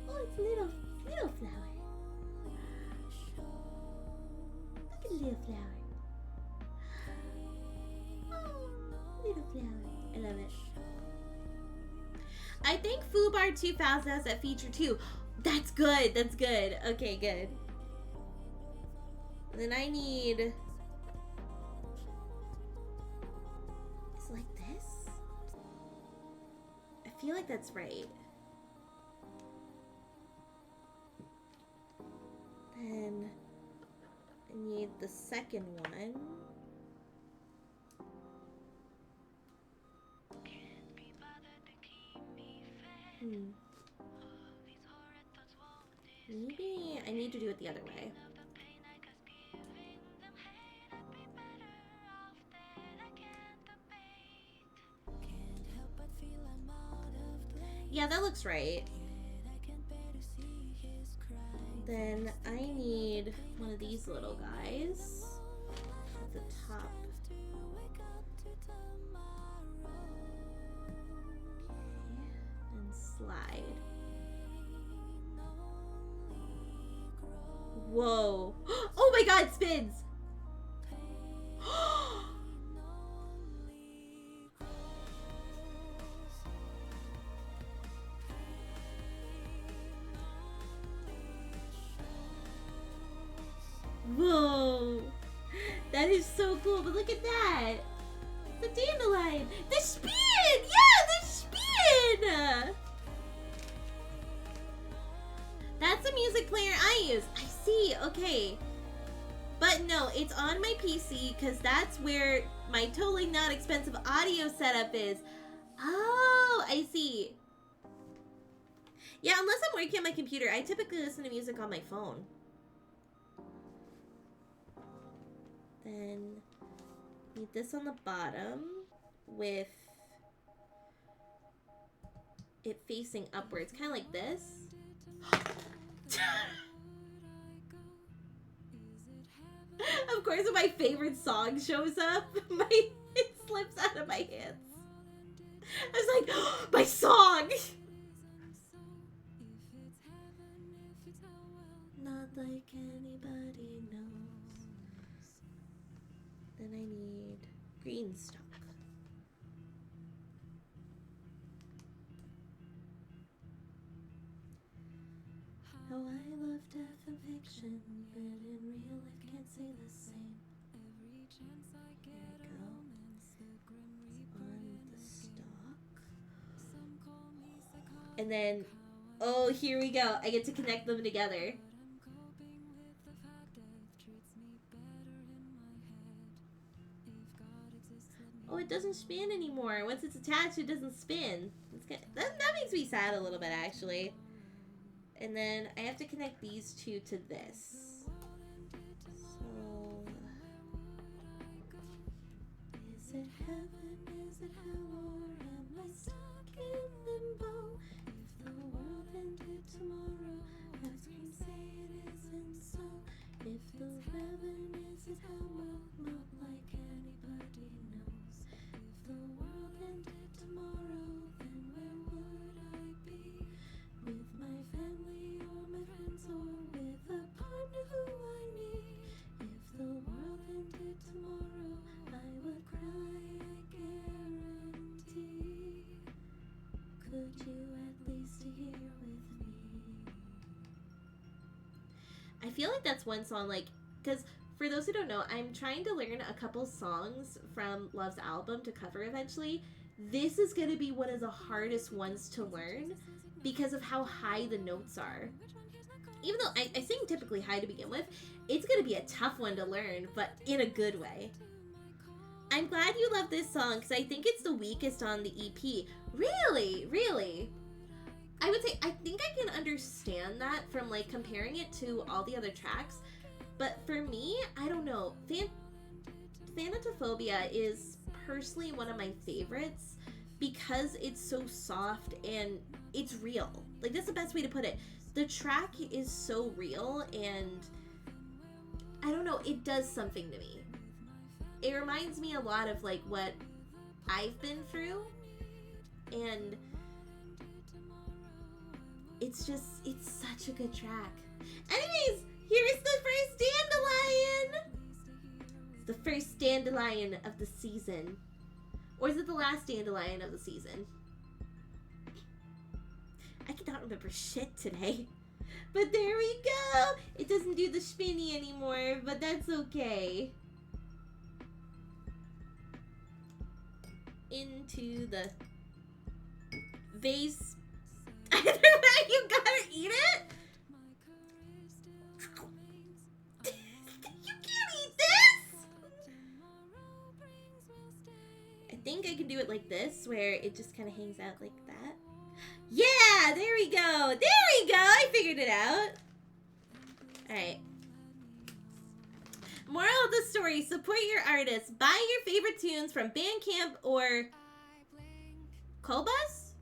Oh, it's a little flower. Look at the little flower. Oh, little flower. I love it. I think Foobar 2000 has that feature too. That's good. That's good. Okay, good. And then I need... Is it like this? I feel like that's right. Then I need the second one. Maybe I need to do it the other way. Yeah, that looks right. Then I need one of these little guys at the top. Okay, and slide. Whoa. Oh my god, it spins! Whoa! That is so cool, but look at that! The dandelion! The spin! Yeah, the spin! That's the music player I use. I see, okay. But no, it's on my PC because that's where my totally not expensive audio setup is. Oh, I see. Yeah, unless I'm working on my computer, I typically listen to music on my phone. Then need this on the bottom with it facing upwards, kind of like this. Of course, when my favorite song shows up, it slips out of my hands. I was like, oh, my song! Not like anybody knows. Then I need green stock. How I love death and fiction, but in real life can't say the same. Every chance I get a romance, the grim reaper on the stalk. Some call me psychotic. And then, oh, here we go. I get to connect them together. Oh, it doesn't spin anymore. Once it's attached, it doesn't spin. That makes me sad a little bit, actually. And then I have to connect these two to this. So, is it heaven, is it hell, or am I stuck in limbo? If the world ended tomorrow, I'd scream, say it isn't so. If the heaven is it hell, well, not like anybody knows. If the world ended tomorrow, then where would I be? With my family or my friends or with a partner who I need. If the world ended tomorrow, I would cry, I guarantee. Could you at least hear with me? I feel like that's one song, like, because for those who don't know, I'm trying to learn a couple songs from Love's album to cover eventually. This is going to be one of the hardest ones to learn because of how high the notes are. Even though I sing typically high to begin with, it's going to be a tough one to learn, but in a good way. I'm glad you love this song because I think it's the weakest on the EP. Really? Really? I would say, I think I can understand that from like comparing it to all the other tracks, but for me, I don't know. Thanatophobia is personally one of my favorites because it's so soft and it's real. Like, that's the best way to put it. The track is so real, and I don't know, it does something to me. It reminds me a lot of, like, what I've been through, and it's just, it's such a good track. Anyways, here's the first dandelion! It's the first dandelion of the season. Or is it the last dandelion of the season? I cannot remember shit today. But there we go! It doesn't do the spinny anymore, but that's okay. Into the vase. Either way, you gotta eat it? You can't eat this! I think I can do it like this, where it just kind of hangs out like that. Yeah, there we go. There we go. I figured it out. All right. Moral of the story, support your artists. Buy your favorite tunes from Bandcamp or Qobuz?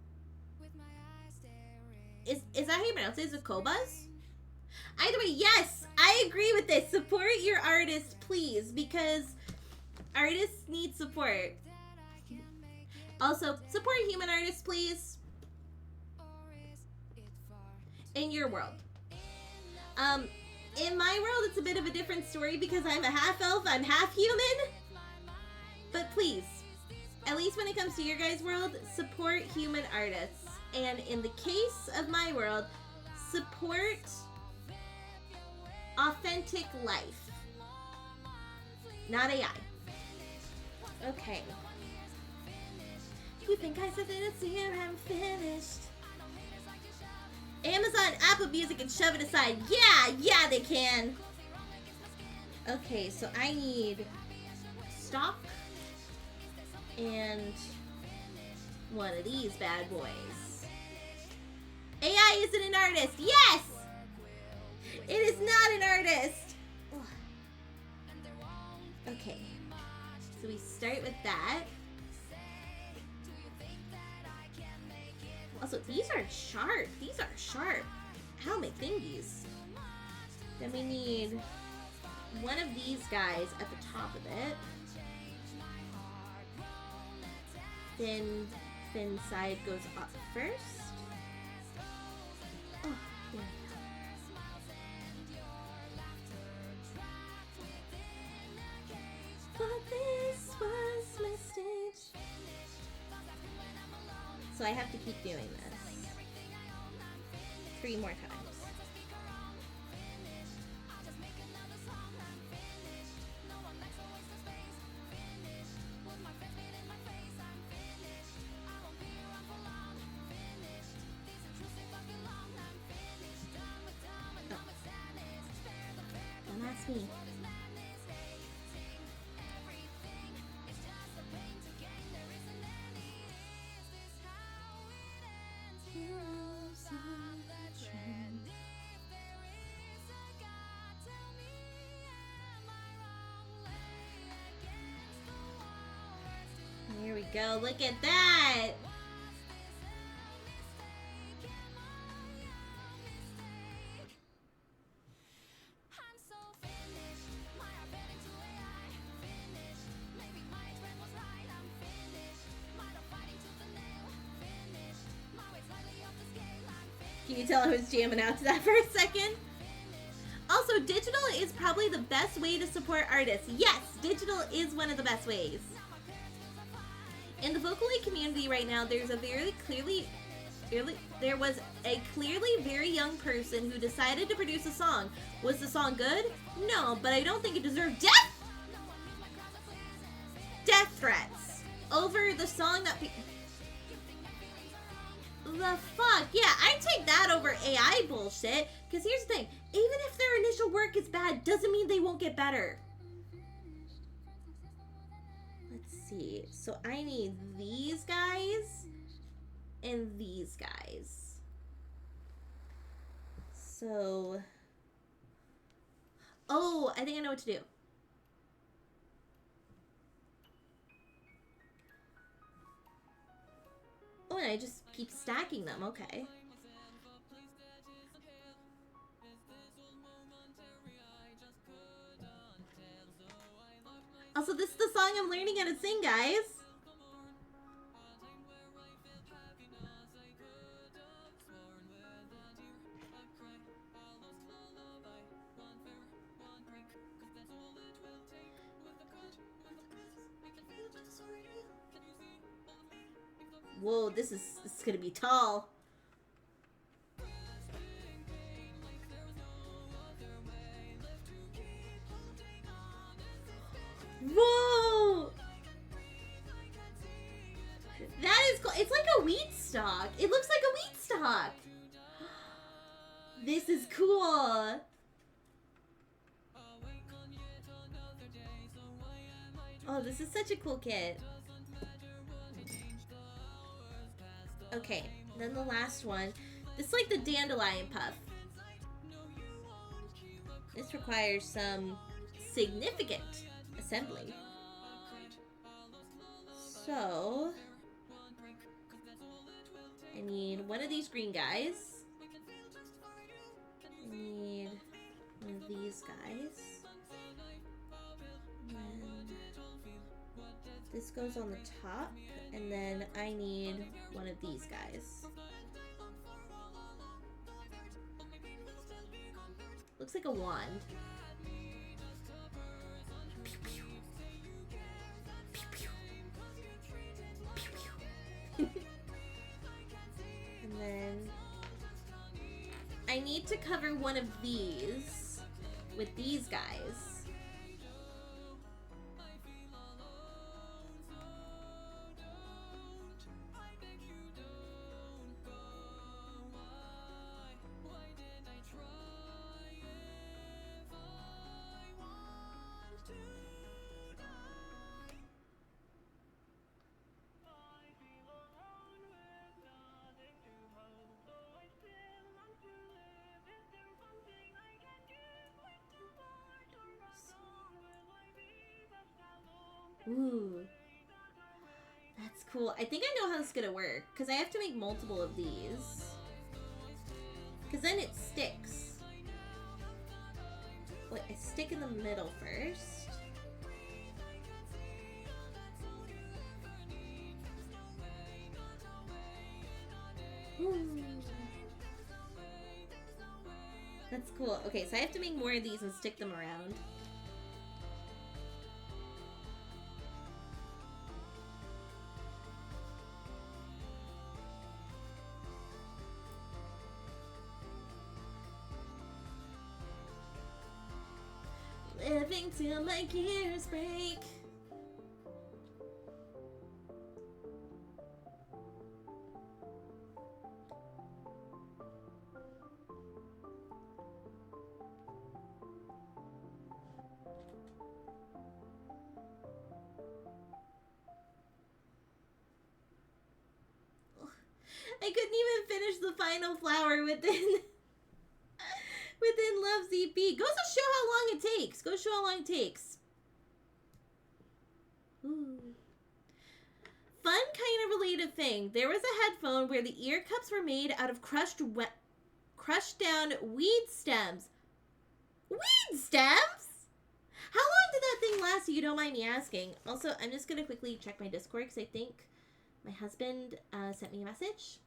Is that how you pronounce it? Is it Qobuz? Either way, yes, I agree with this. Support your artists, please, because artists need support. Also, support human artists, please. In your world. In my world, it's a bit of a different story because I'm a half elf, I'm half human. But please, at least when it comes to your guys' world, support human artists. And in the case of my world, support authentic life. Not AI. Okay. You think I said that it's here? I'm finished. Amazon, Apple Music, and shove it aside. Yeah, they can. Okay, so I need stock and one of these bad boys. AI isn't an artist. Yes! It is not an artist. Okay, so we start with that. Also, these are sharp. These are sharp. How my thingies. Then we need one of these guys at the top of it. Thin side goes up first. Oh, there we go. But this was my stage. So I have to keep doing this 3 more times. Oh. Don't ask me. Here we go. Look at that. Can you tell I was jamming out to that for a second? Also, digital is probably the best way to support artists. Yes, digital is one of the best ways. In the Vocaloid community right now, there was a clearly very young person who decided to produce a song. Was the song good? No, but I don't think it deserved death threats over the song that the fuck? Yeah, I'd take that over AI bullshit. Because here's the thing, even if their initial work is bad, doesn't mean they won't get better. Let's see. So I need these guys and these guys. So, oh, I think I know what to do. Oh, and I just keep stacking them. Okay. Also, this is the song I'm learning how to sing, guys. Whoa, this is gonna be tall. Whoa! That is cool. It's like a wheat stalk. It looks like a wheat stalk. This is cool. Oh, this is such a cool kit. Okay, then the last one. This is like the dandelion puff. This requires some significant assembly. So, I need one of these green guys. I need one of these guys. And then this goes on the top. And then I need one of these guys. Looks like a wand. Pew, pew. Pew, pew. Pew, pew. And then I need to cover one of these with these guys. Ooh. That's cool. I think I know how this is gonna work. Because I have to make multiple of these. Because then it sticks. Wait, I stick in the middle first. Ooh. That's cool. Okay, so I have to make more of these and stick them around. Living till my gears break. I couldn't even finish the final flower within Love's EP. Goes to show how long it takes. Goes to show how long it takes. Ooh. Fun kind of related thing. There was a headphone where the ear cups were made out of crushed down weed stems. Weed stems? How long did that thing last, if you don't mind me asking? Also, I'm just going to quickly check my Discord because I think my husband sent me a message.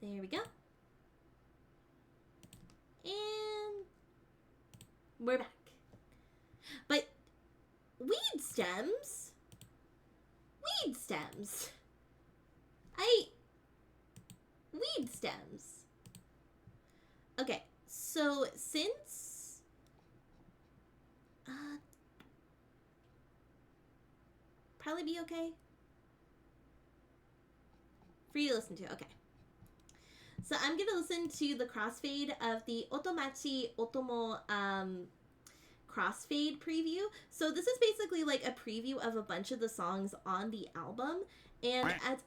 There we go. And we're back. But weed stems? Weed stems. Weed stems. Okay, so since probably be okay for you to listen to. Okay. So I'm going to listen to the crossfade of the Otomachi Otomo crossfade preview. So this is basically like a preview of a bunch of the songs on the album. And as...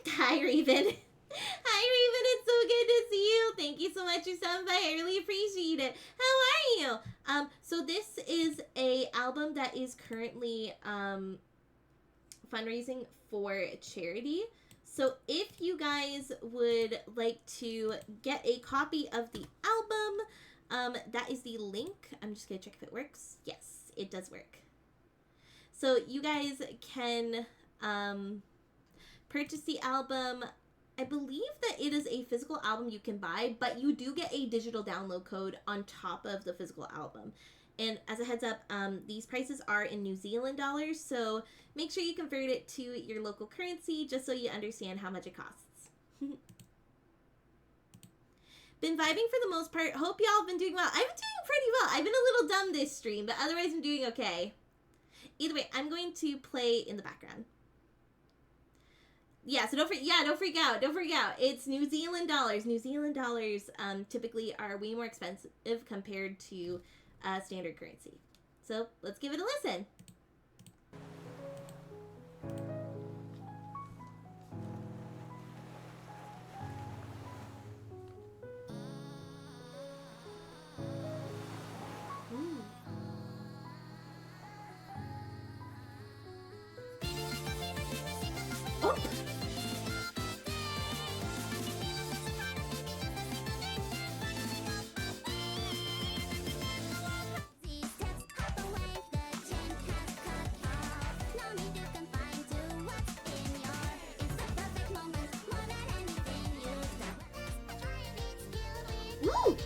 Hi, Raven. Hi, Raven. It's so good to see you. Thank you so much for stopping by. I really appreciate it. How are you? So this is a album that is currently fundraising for charity. So if you guys would like to get a copy of the album, that is the link. I'm just gonna check if it works. Yes, it does work. So you guys can purchase the album. I believe that it is a physical album you can buy, but you do get a digital download code on top of the physical album. And as a heads up, these prices are in New Zealand dollars, so make sure you convert it to your local currency just so you understand how much it costs. Been vibing for the most part. Hope y'all have been doing well. I've been doing pretty well. I've been a little dumb this stream, but otherwise I'm doing okay. Either way, I'm going to play in the background. Yeah, so don't freak out. Don't freak out. It's New Zealand dollars. New Zealand dollars typically are way more expensive compared to standard currency. So let's give it a listen. Oh. Woo!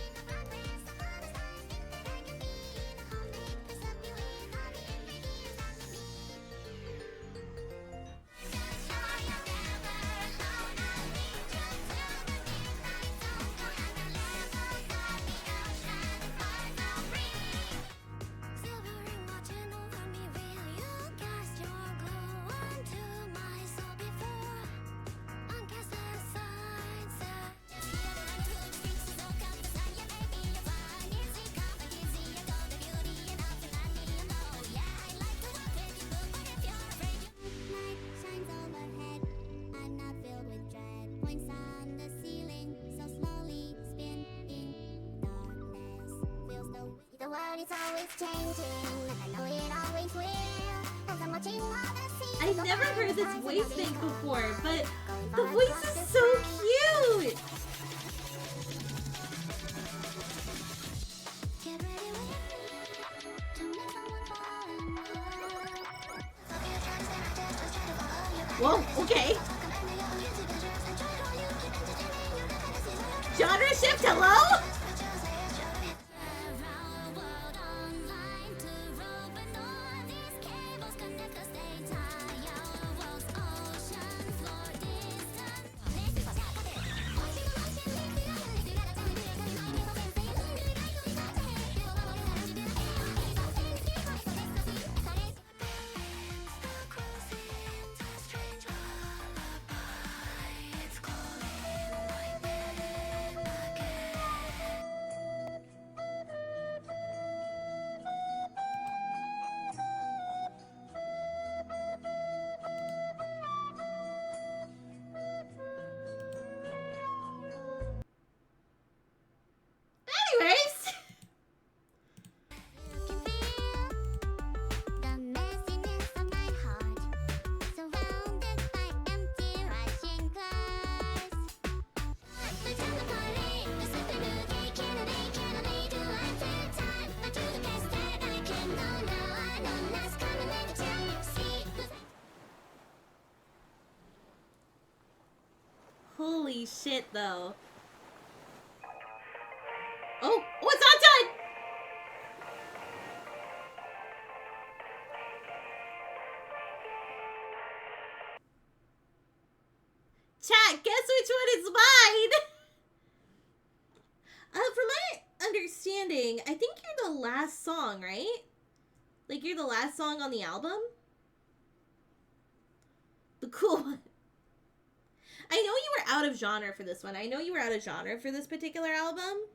The world is always changing, and I know it always will. As I'm watching all the scenes, I've never heard this voice thing before, but the voice is so cute! Get ready with me to make someone fall in love. Whoa, okay. Genre shift, hello? Anyways. The messiness of my heart, surrounded by empty rushing cars. Pretend the party, the system you take, cannot do until time. But to the best that I can know now, I know that's coming every time you see. Holy shit, though. Oh, it's not done! Chat, guess which one is mine? From my understanding, I think you're the last song, right? Like, you're the last song on the album? The cool one. I know you were out of genre for this one. I know you were out of genre for this particular album.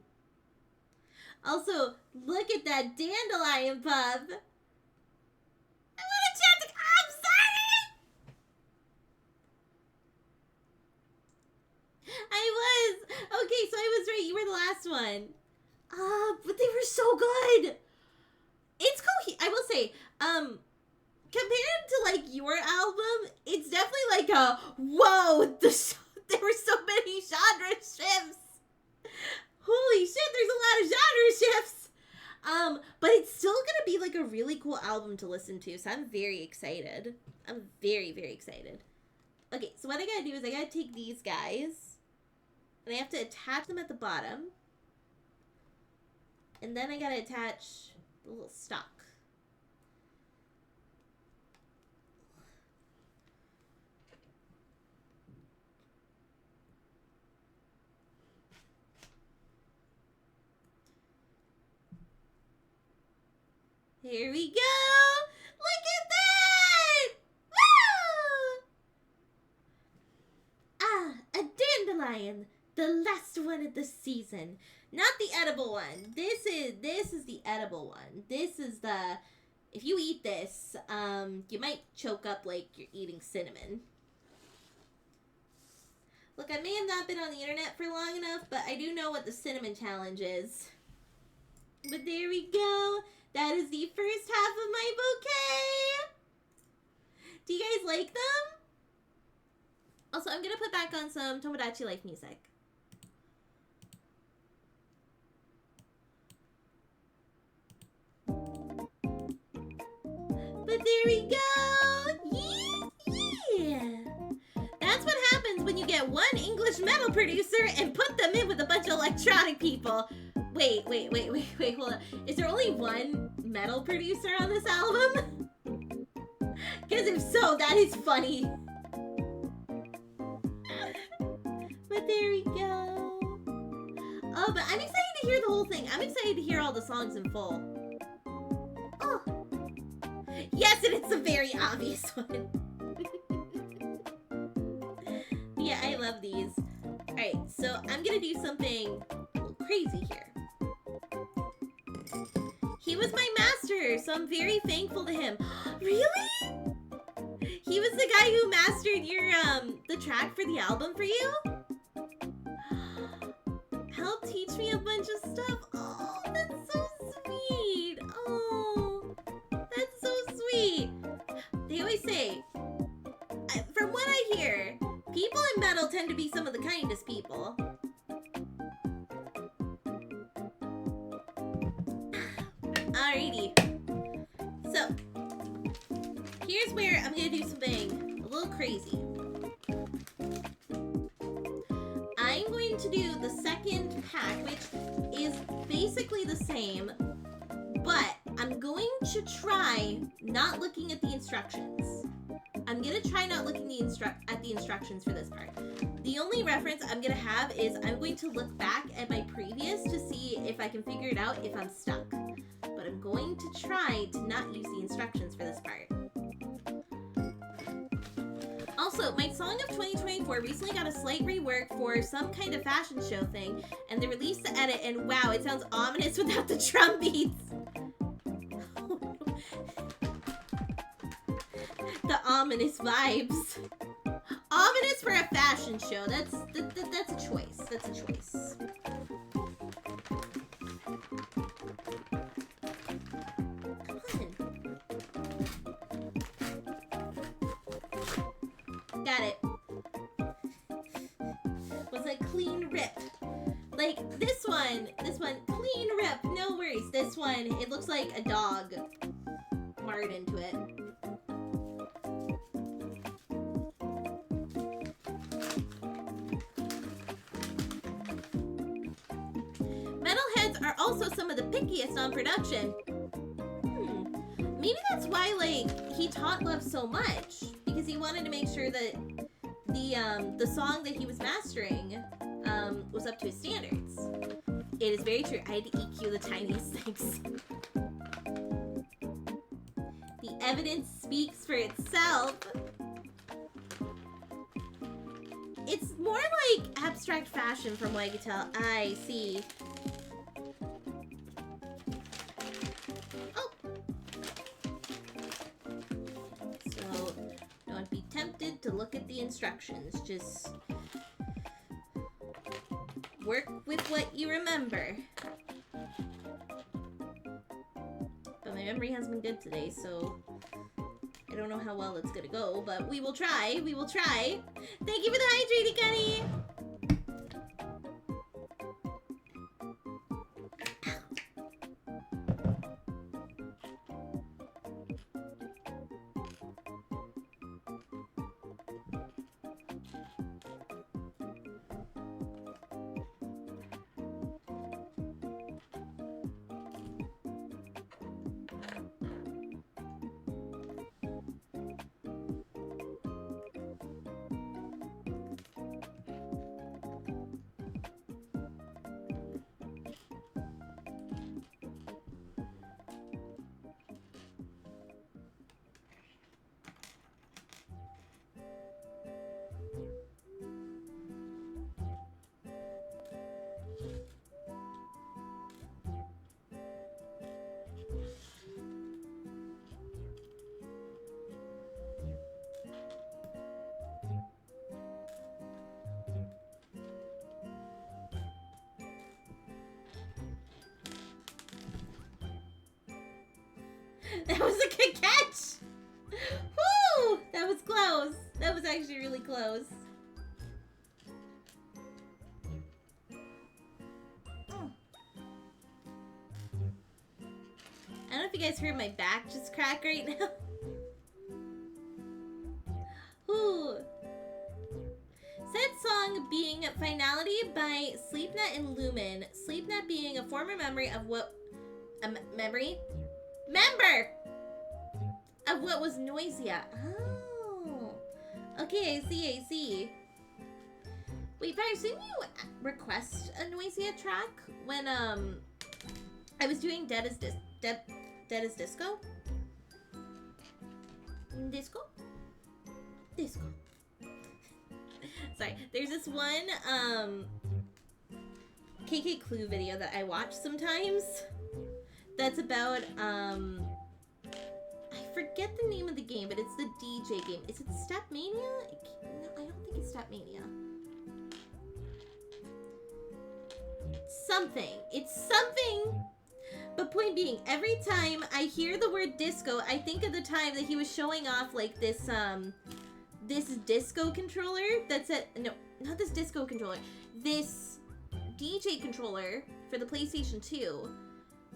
Also, look at that dandelion pup. I want a chance to... I'm sorry! last one. But they were so good. It's I will say, compared to like your album, it's definitely like a whoa. There were so many genre shifts. Holy shit, there's a lot of genre shifts. But it's still gonna be like a really cool album to listen to, so I'm very excited. I'm very, very excited. Okay, so what I gotta do is I gotta take these guys, and I have to attach them at the bottom, and then I gotta attach the little stock. Here we go! Look at that! Woo! A dandelion, the last one of the season. Not the edible one. This is the edible one. This is the, if you eat this, you might choke up like you're eating cinnamon. Look, I may have not been on the internet for long enough, but I do know what the cinnamon challenge is. But there we go. That is the first half of my bouquet. Do you guys like them? Also, I'm going to put back on some Tomodachi Life music. But there we go. Yeah. That's what happens when you get one English metal producer and put them in with a bunch of electronic people. Wait, hold on. Is there only one metal producer on this album? Because if so, that is funny. But there we go. Oh, but I'm excited to hear the whole thing. I'm excited to hear all the songs in full. Oh. Yes, and it's a very obvious one. Yeah, I love these. Alright, so I'm gonna do something a little crazy here. He was my master, so I'm very thankful to him. Really? He was the guy who mastered your, the track for the album for you? Helped teach me a bunch of stuff. Oh, that's so sweet. Oh, that's so sweet. They always say, from what I hear, people in metal tend to be some of the kindest people. Alrighty. So, here's where I'm going to do something a little crazy. I'm going to do the second pack, which is basically the same, but I'm going to try not looking at the instructions. I'm going to try not looking at the instructions for this part. The only reference I'm going to have is I'm going to look back at my previous to see if I can figure it out if I'm stuck. But I'm going to try to not use the instructions for this part. Also, my Song of 2024 recently got a slight rework for some kind of fashion show thing, and they released the edit, and wow, it sounds ominous without the drum beats. The ominous vibes. Ominous for a fashion show. That's a choice. That's a choice. Got it. Was a clean rip. Like this one, clean rip, no worries. This one, it looks like a dog marred into it. Metalheads are also some of the pickiest on production. Maybe that's why, like, he taught Love so much, because he wanted to make sure that the song that he was mastering was up to his standards. It is very true. I had to EQ the tiniest things. The evidence speaks for itself. It's more like abstract fashion from what I can tell. I see. Oh. So, don't be tempted to look at the instructions. Just Work with what you remember. But my memory hasn't been good today, so I don't know how well it's gonna go, but we will try. We will try. Thank you for the hydrating, Gunny. That was a good catch! Woo! That was close. That was actually really close. Oh. I don't know if you guys heard my back just crack right now. Ooh. Said song being Finality by Sleepnet and Lumen. Sleepnet being a former memory of what... Member of what was Noisia. Oh. Okay, I see. Wait, Fires, didn't you request a Noisia track when, I was doing Dead as Disco? Disco. Sorry, there's this one, KK Clue video that I watch sometimes. That's about, I forget the name of the game, but it's the DJ game. Is it Stepmania? No, I don't think it's Stepmania. It's something. But point being, every time I hear the word disco, I think of the time that he was showing off, like, this disco controller that's no, not this disco controller. This DJ controller for the PlayStation 2.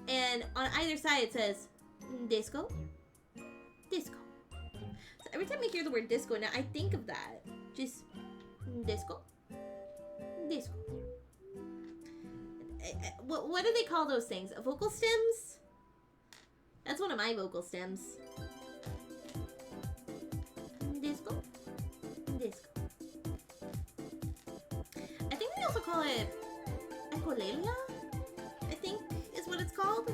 And on either side it says, disco. So every time I hear the word disco now, I think of that. Just, disco. What do they call those things? Vocal stems? That's one of my vocal stems. Disco. I think they also call it echolalia, I think is what it's called.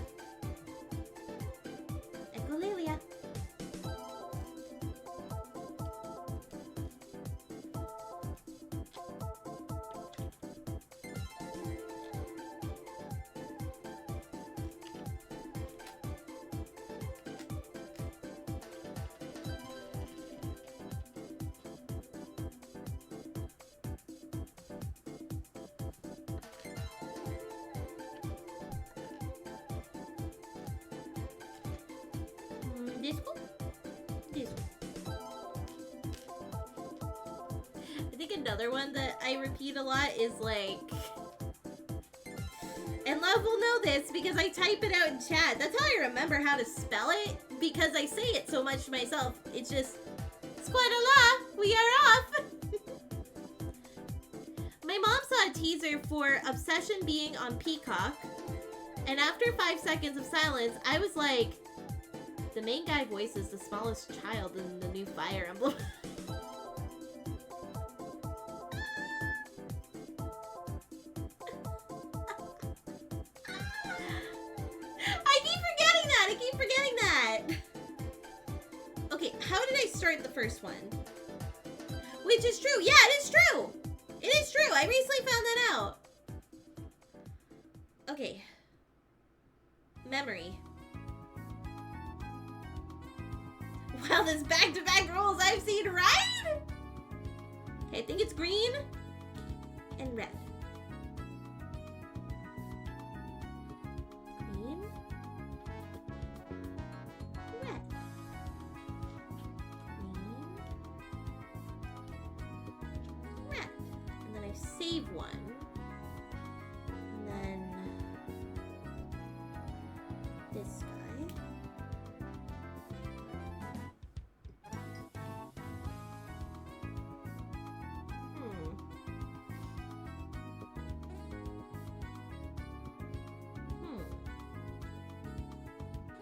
Echolalia. Disco. I think another one that I repeat a lot is like, and Love will know this because I type it out in chat. That's how I remember how to spell it, because I say it so much to myself. It's just, Squadala, we are off. My mom saw a teaser for Obsession being on Peacock, and after 5 seconds of silence, I was like, the main guy voices the smallest child in the new Fire Emblem. I keep forgetting that. Okay, how did I start the first one? Which is true. Yeah, it is true. It is true. I recently found that out. Okay. Memory. Wow, this back-to-back rolls I've seen, right? Okay, I think it's green and red. cave one. And then this guy.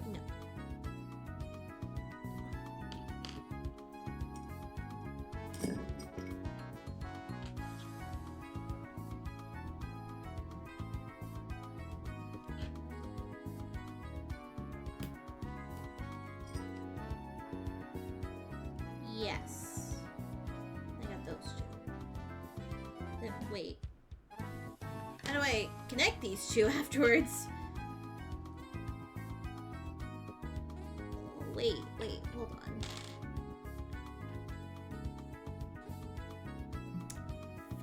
No. Yes. I got those two. Then wait. How do I connect these two afterwards? Wait, hold on.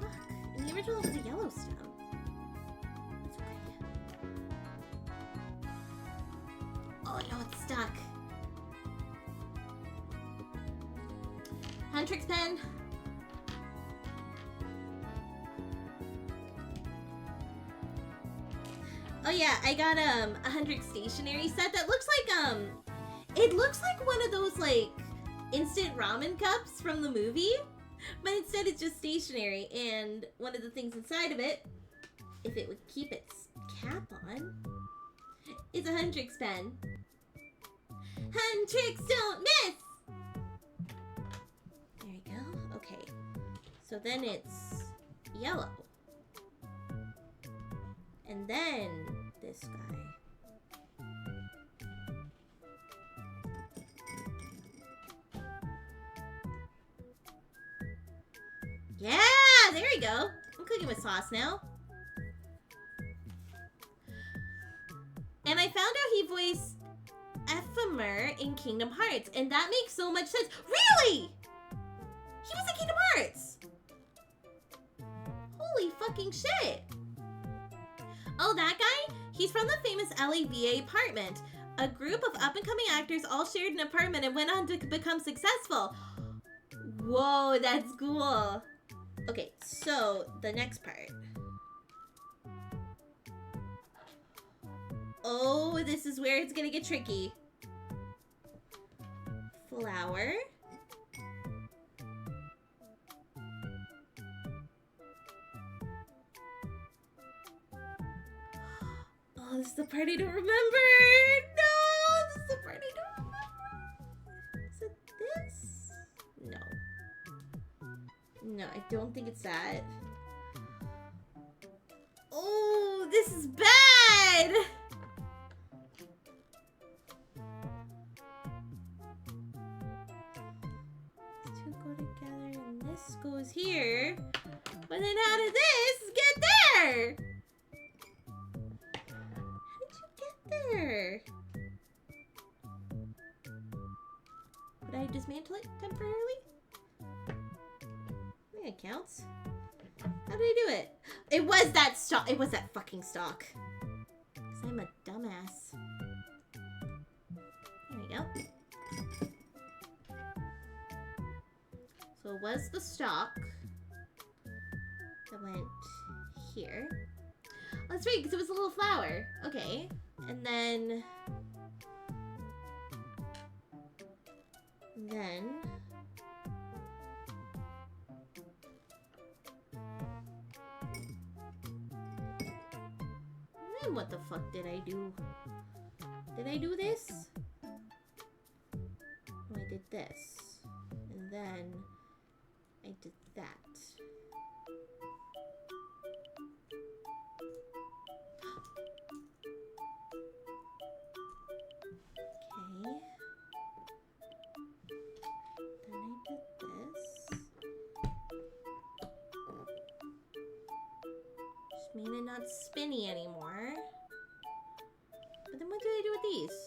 Fuck. In the original it was a yellow stem. That's okay. Oh no, it's stuck. Huntrix pen. Oh yeah, I got a Huntrix stationery set that looks like it looks like one of those like instant ramen cups from the movie, but instead it's just stationery, and one of the things inside of it, if it would keep its cap on, is a Huntrix pen. Huntrix don't miss! There we go. Okay. So then it's yellow. And then this guy. Yeah, there we go. I'm cooking with sauce now. And I found out he voiced Ephemer in Kingdom Hearts, and that makes so much sense. Really? He was in Kingdom Hearts. Holy fucking shit. Oh, that guy? He's from the famous LAVA apartment. A group of up-and-coming actors all shared an apartment and went on to become successful. Whoa, that's cool. Okay, so the next part. Oh, this is where it's gonna get tricky. Flower. Oh, this is the part I don't remember. No, this is the part I don't remember. Is it this? No. No, I don't think it's that. Oh, this is bad. These two go together and this goes here. But then how did this get there? There. Could I dismantle it temporarily? I think it counts. How did I do it? It was that stock. It was that fucking stock. Because I'm a dumbass. There we go. So it was the stock that went here. Oh, that's right, because it was a little flower. Okay. And then what the fuck did I do? Did I do this? Oh, I did this. And then I did that. Mean it not spinny anymore. But then what do I do with these?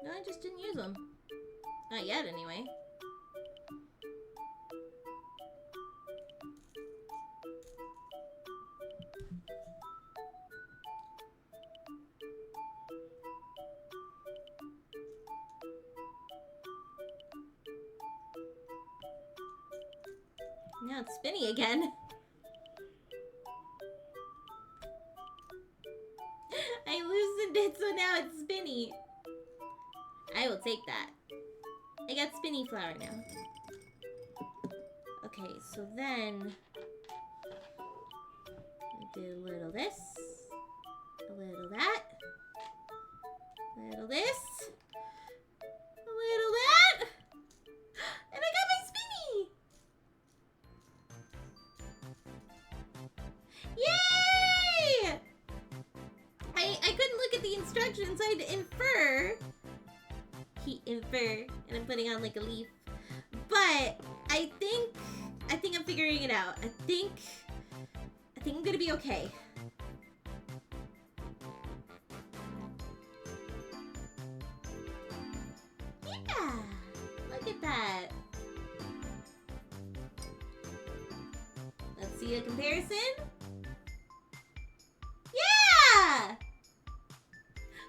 No, I just didn't use them. Not yet, anyway. Now it's spinny again. I loosened it, so now it's spinny. I will take that. I got spinny flour now. Okay, so then I did a little this, a little that, a little this, a little that, and I got my spinny! Yay! I couldn't look at the instructions, so I had to infer. Infer, and I'm putting on like a leaf. But I think I'm figuring it out. I think I'm gonna be okay. Yeah, look at that. Let's see a comparison. Yeah!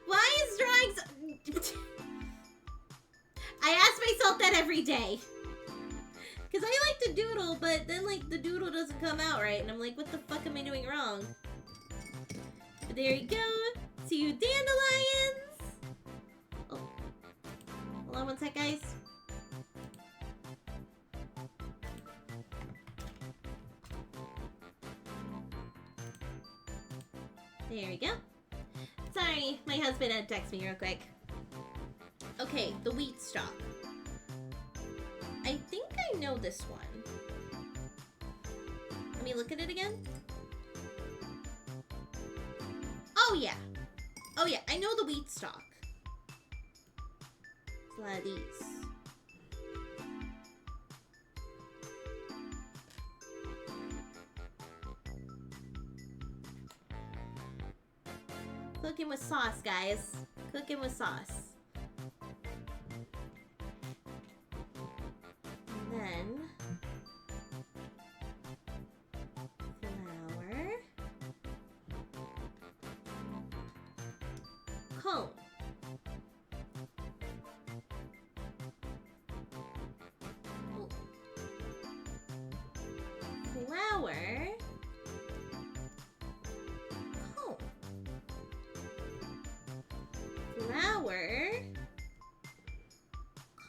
Why is drawing so... I ask myself that every day. Because I like to doodle, but then, like, the doodle doesn't come out right. And I'm like, what the fuck am I doing wrong? But there you go. 2 dandelions. Oh. Hold on one sec, guys. There we go. Sorry, my husband had to text me real quick. Okay, the wheat stock. I think I know this one. Let me look at it again. Oh yeah. Oh yeah, I know the wheat stock. It's a lot of these. Cooking with sauce, guys. Cooking with sauce. And then flour, cone, oh. Flour, cone, flour,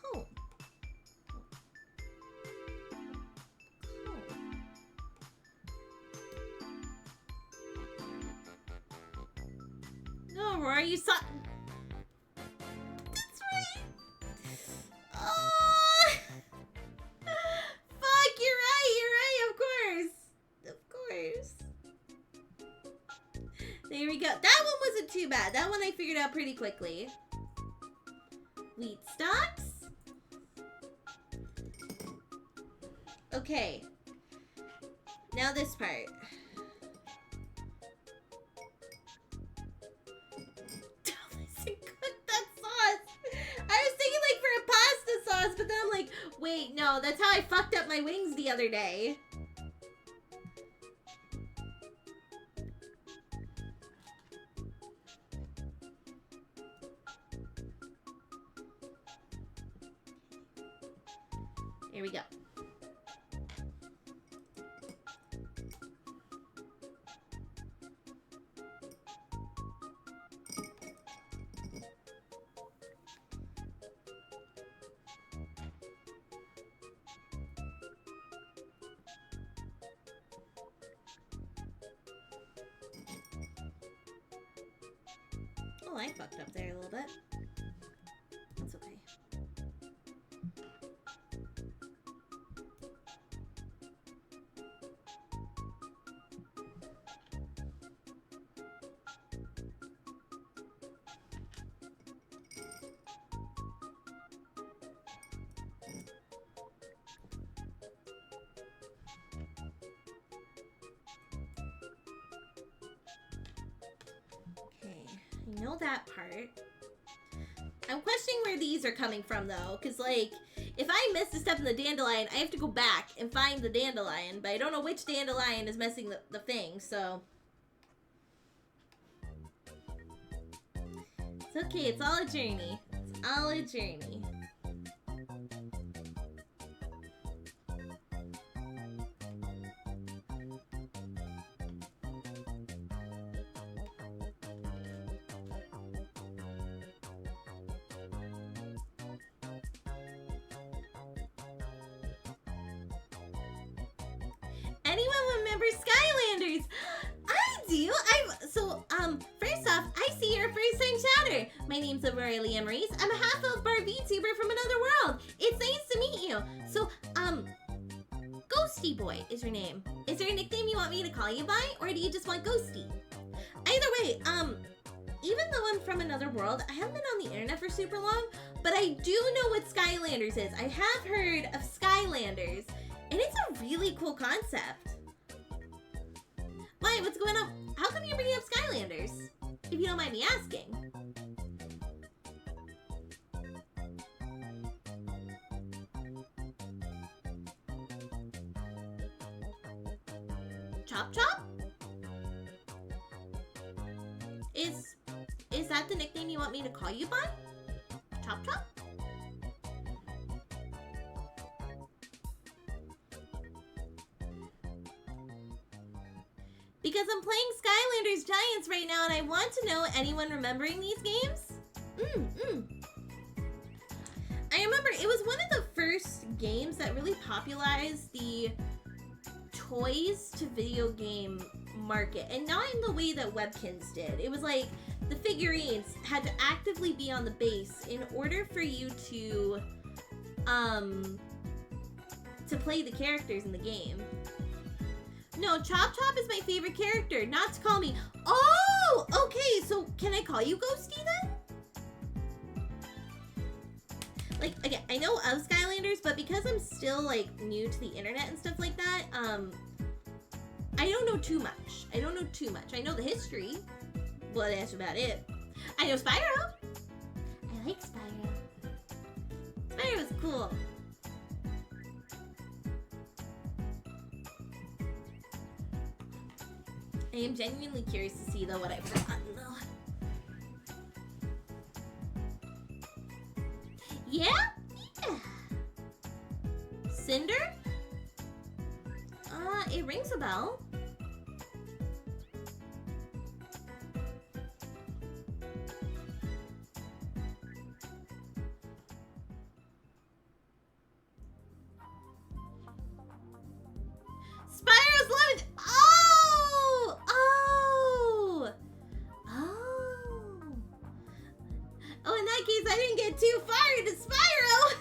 cone. No, Rory, you saw. That's right. Oh, fuck! You're right. Of course. There we go. That one wasn't too bad. That one I figured out pretty quickly. Wheat stalks. Okay. Now this part. Cook that sauce. I was thinking like for a pasta sauce, but then I'm like, wait, no, that's how I fucked up my wings the other day. Here we go. Oh, I fucked up there a little bit. That's okay. Okay, I know that part. I'm questioning where these are coming from, though. Because, like, if I missed a step in the dandelion, I have to go back and find the dandelion. But I don't know which dandelion is missing the thing, so... It's okay, it's all a journey. It's all a journey. Anyone remember Skylanders? I do. First off, I see you're a first-time chatter. My name's Aurora Maurice. I'm a half-elf Bardic VTuber from another world. It's nice to meet you. So, Ghosty Boy is your name. Is there a nickname you want me to call you by, or do you just want Ghosty? Either way, even though I'm from another world, I haven't been on the internet for super long, but I do know what Skylanders is. I have heard of Skylanders, and it's a really cool concept. Why, what's going on? How come you're bringing up Skylanders? If you don't mind me asking. Chop Chop? Is that the nickname you want me to call you by? Chop Chop? Because I'm playing Skylanders Giants right now and I want to know anyone remembering these games? I remember it was one of the first games that really popularized the toys to video game market, and not in the way that Webkins did. It was like the figurines had to actively be on the base in order for you to play the characters in the game. No, Chop Chop is my favorite character, not to call me. Oh, okay, so can I call you Ghosty then? Like, again, I know of Skylanders, but because I'm still, like, new to the internet and stuff like that, I don't know too much. I know the history, but that's about it. I know Spyro. I like Spyro. Spyro's cool. I am genuinely curious to see, though, what I've forgotten, though. Yeah? Cinder? It rings a bell. Spyro's Lemon! Oh, in that case, I didn't get too far into Spyro!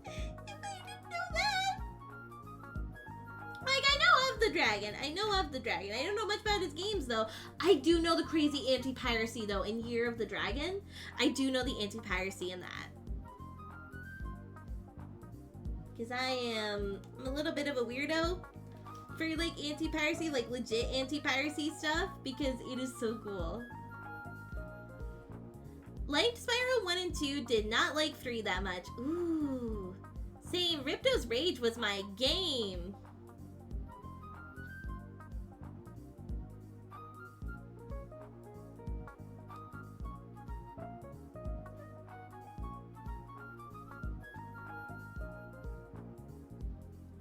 If I didn't know that! Like, I know of the dragon. I don't know much about his games, though. I do know the crazy anti-piracy, though, in Year of the Dragon. I do know the anti-piracy in that. Because I'm a little bit of a weirdo for, like, anti-piracy, like, legit anti-piracy stuff, because it is so cool. Liked Spyro 1 and 2, did not like 3 that much. Ooh. Same, Ripto's Rage was my game.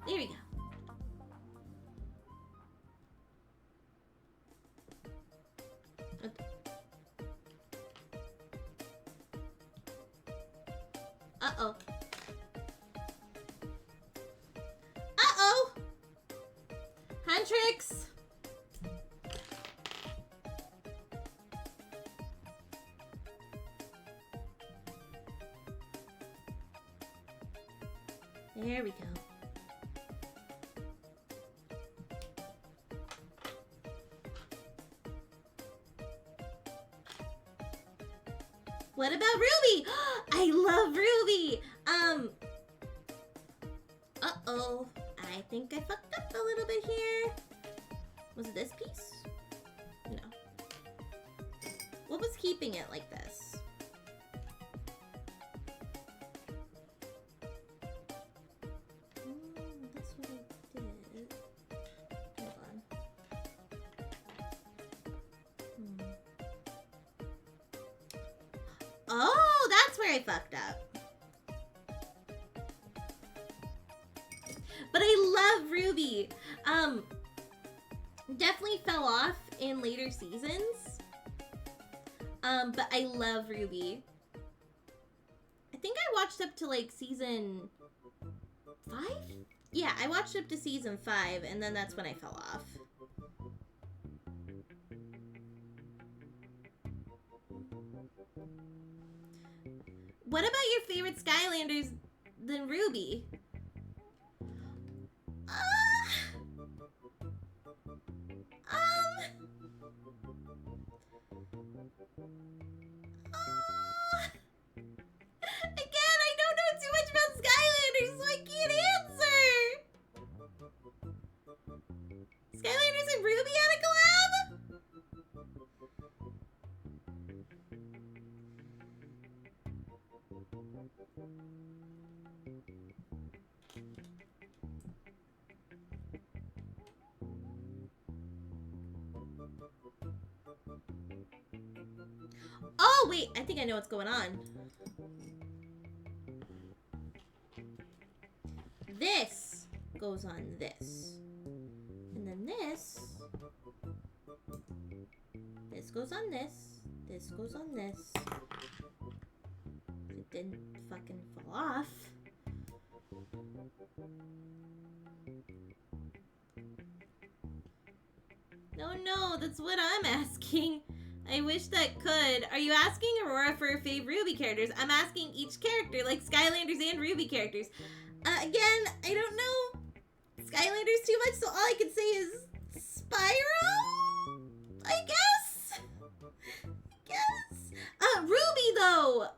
There we go. Okay. Uh-oh. Uh-oh! Huntrix! There we go. What about Ruby? I love Ruby! Uh-oh. I think I fucked up a little bit here. Was it this piece? No. What was keeping it like this? Oh, that's where I fucked up. But I love Ruby. Definitely fell off in later seasons. But I love Ruby. I think I watched up to like season 5? Yeah, I watched up to season 5 and then that's when I fell off. What about your favorite Skylanders than Ruby? Again, I don't know too much about Skylanders, so I can't answer. Skylanders and Ruby had a collab? Oh, wait, I think I know what's going on. This goes on this. And then this goes on this. This goes on this. It didn't fucking fall off. No, that's what I'm asking. I wish that could. Are you asking Aurora for her fave Ruby characters? I'm asking each character, like Skylanders and Ruby characters. Again, I don't know Skylanders too much, so all I can say is Spyro, I guess. Ruby though,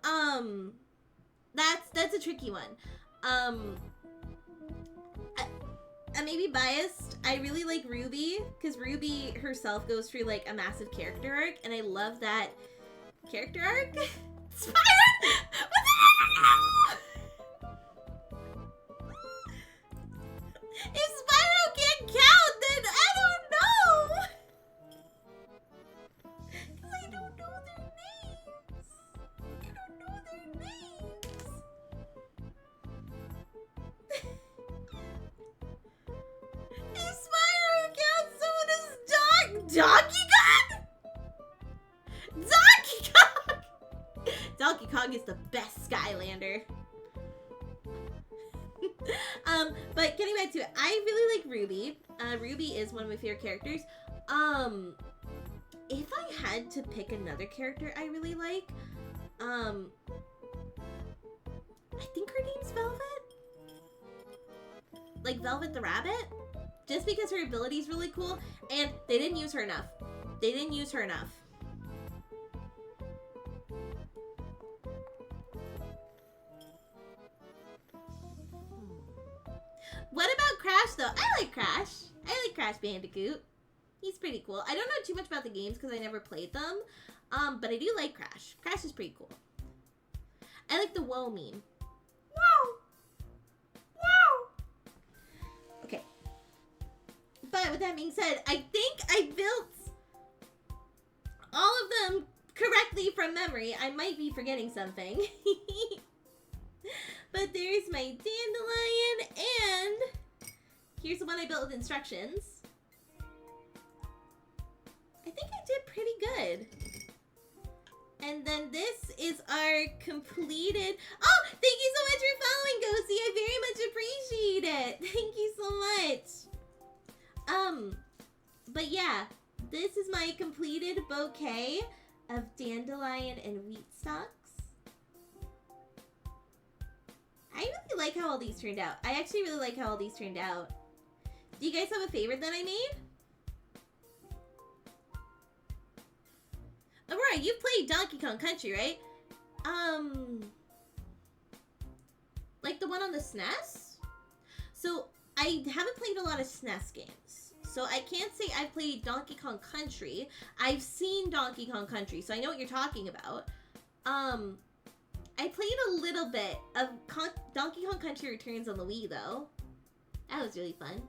that's a tricky one. I may be biased. I really like Ruby because Ruby herself goes through like a massive character arc, and I love that character arc. Spyro, what the hell? If Spyro can't count, then I don't know. Because I don't know their names. If Spyro counts, so does Donkey Kong? Donkey Kong! Donkey Kong is the best Skylander. But getting back to it, I really like Ruby. Ruby is one of my favorite characters. If I had to pick another character I really like, I think her name's Velvet. Like Velvet the Rabbit. Just because her ability is really cool, and they didn't use her enough. What about Crash, though? I like Crash. I like Crash Bandicoot. He's pretty cool. I don't know too much about the games because I never played them. But I do like Crash. Crash is pretty cool. I like the whoa meme. Wow. Wow. Okay. But with that being said, I think I built all of them correctly from memory. I might be forgetting something. But there's my dandelion, and here's the one I built with instructions. I think I did pretty good. And then this is our completed... Oh, thank you so much for following, Ghosty. I very much appreciate it. Thank you so much. But yeah, this is my completed bouquet of dandelion and wheat stalks. I really like how all these turned out. I actually really like how all these turned out. Do you guys have a favorite that I made? Aurora, you've played Donkey Kong Country, right? Like the one on the SNES? So, I haven't played a lot of SNES games. So, I can't say I've played Donkey Kong Country. I've seen Donkey Kong Country, so I know what you're talking about. I played a little bit of Donkey Kong Country Returns on the Wii, though. That was really fun.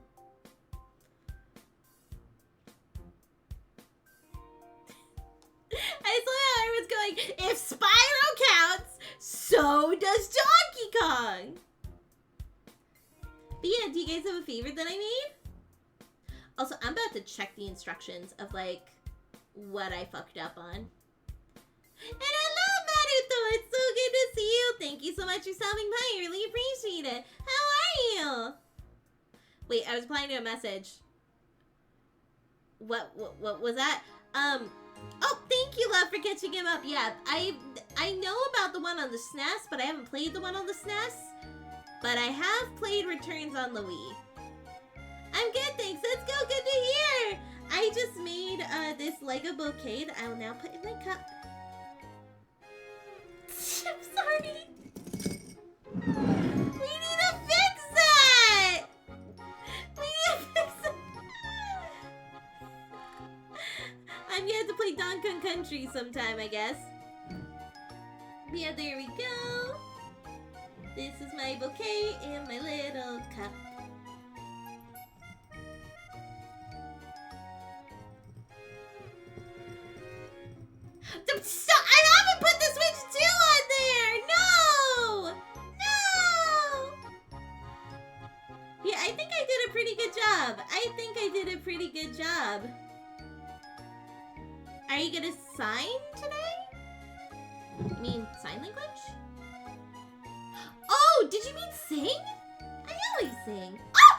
I saw how I was going, if Spyro so does Donkey Kong! But yeah, do you guys have a favorite that I made? Also, I'm about to check the instructions of, like, what I fucked up on. And I love Naruto! It's so good to see you! Thank you so much for stopping by. I really appreciate it. How are you? Wait, I was replying to a message. What was that? Oh, thank you, love, for catching him up. Yeah, I know about the one on the SNES, but I haven't played the one on the SNES. But I have played Returns on the Wii. I'm good, thanks. Let's go. Good to hear. I just made this Lego bouquet that I will now put in my cup. I'm sorry. We need to fix that. We need to fix it. I'm gonna have to play Donkey Kong Country sometime, I guess. Yeah, there we go. This is my bouquet in my little cup. Stop! I haven't put the Switch 2 on there! No! No! Yeah, I think I did a pretty good job. Are you gonna sign today? You mean sign language? Oh, did you mean sing? I always sing. Oh!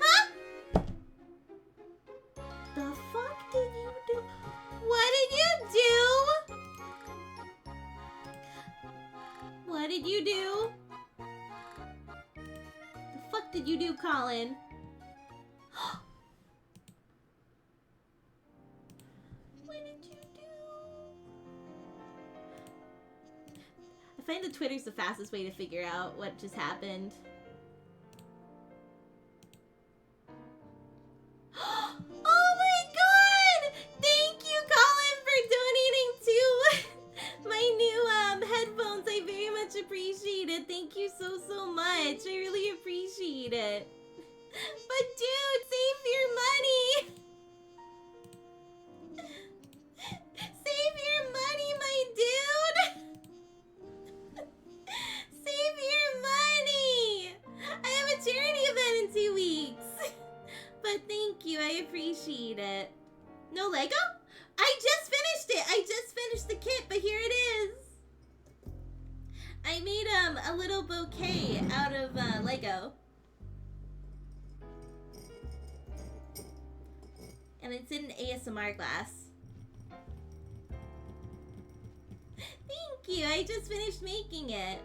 Huh? The fuck did you do? What did you do? What did you do? The fuck did you do, Colin? What did you do? I find that Twitter's the fastest way to figure out what just happened. Oh my god! Thank you, Colin, for donating to my new headphones. I very much appreciate it. Thank you so much. I really appreciate it. But dude, save your money! Save your money, my dude! Save your money! I have a charity event in 2 weeks. But thank you, I appreciate it. No Lego? I just finished it! I just finished the kit, but here it is! I made a little bouquet out of Lego. And it's in an ASMR glass. Thank you, I just finished making it.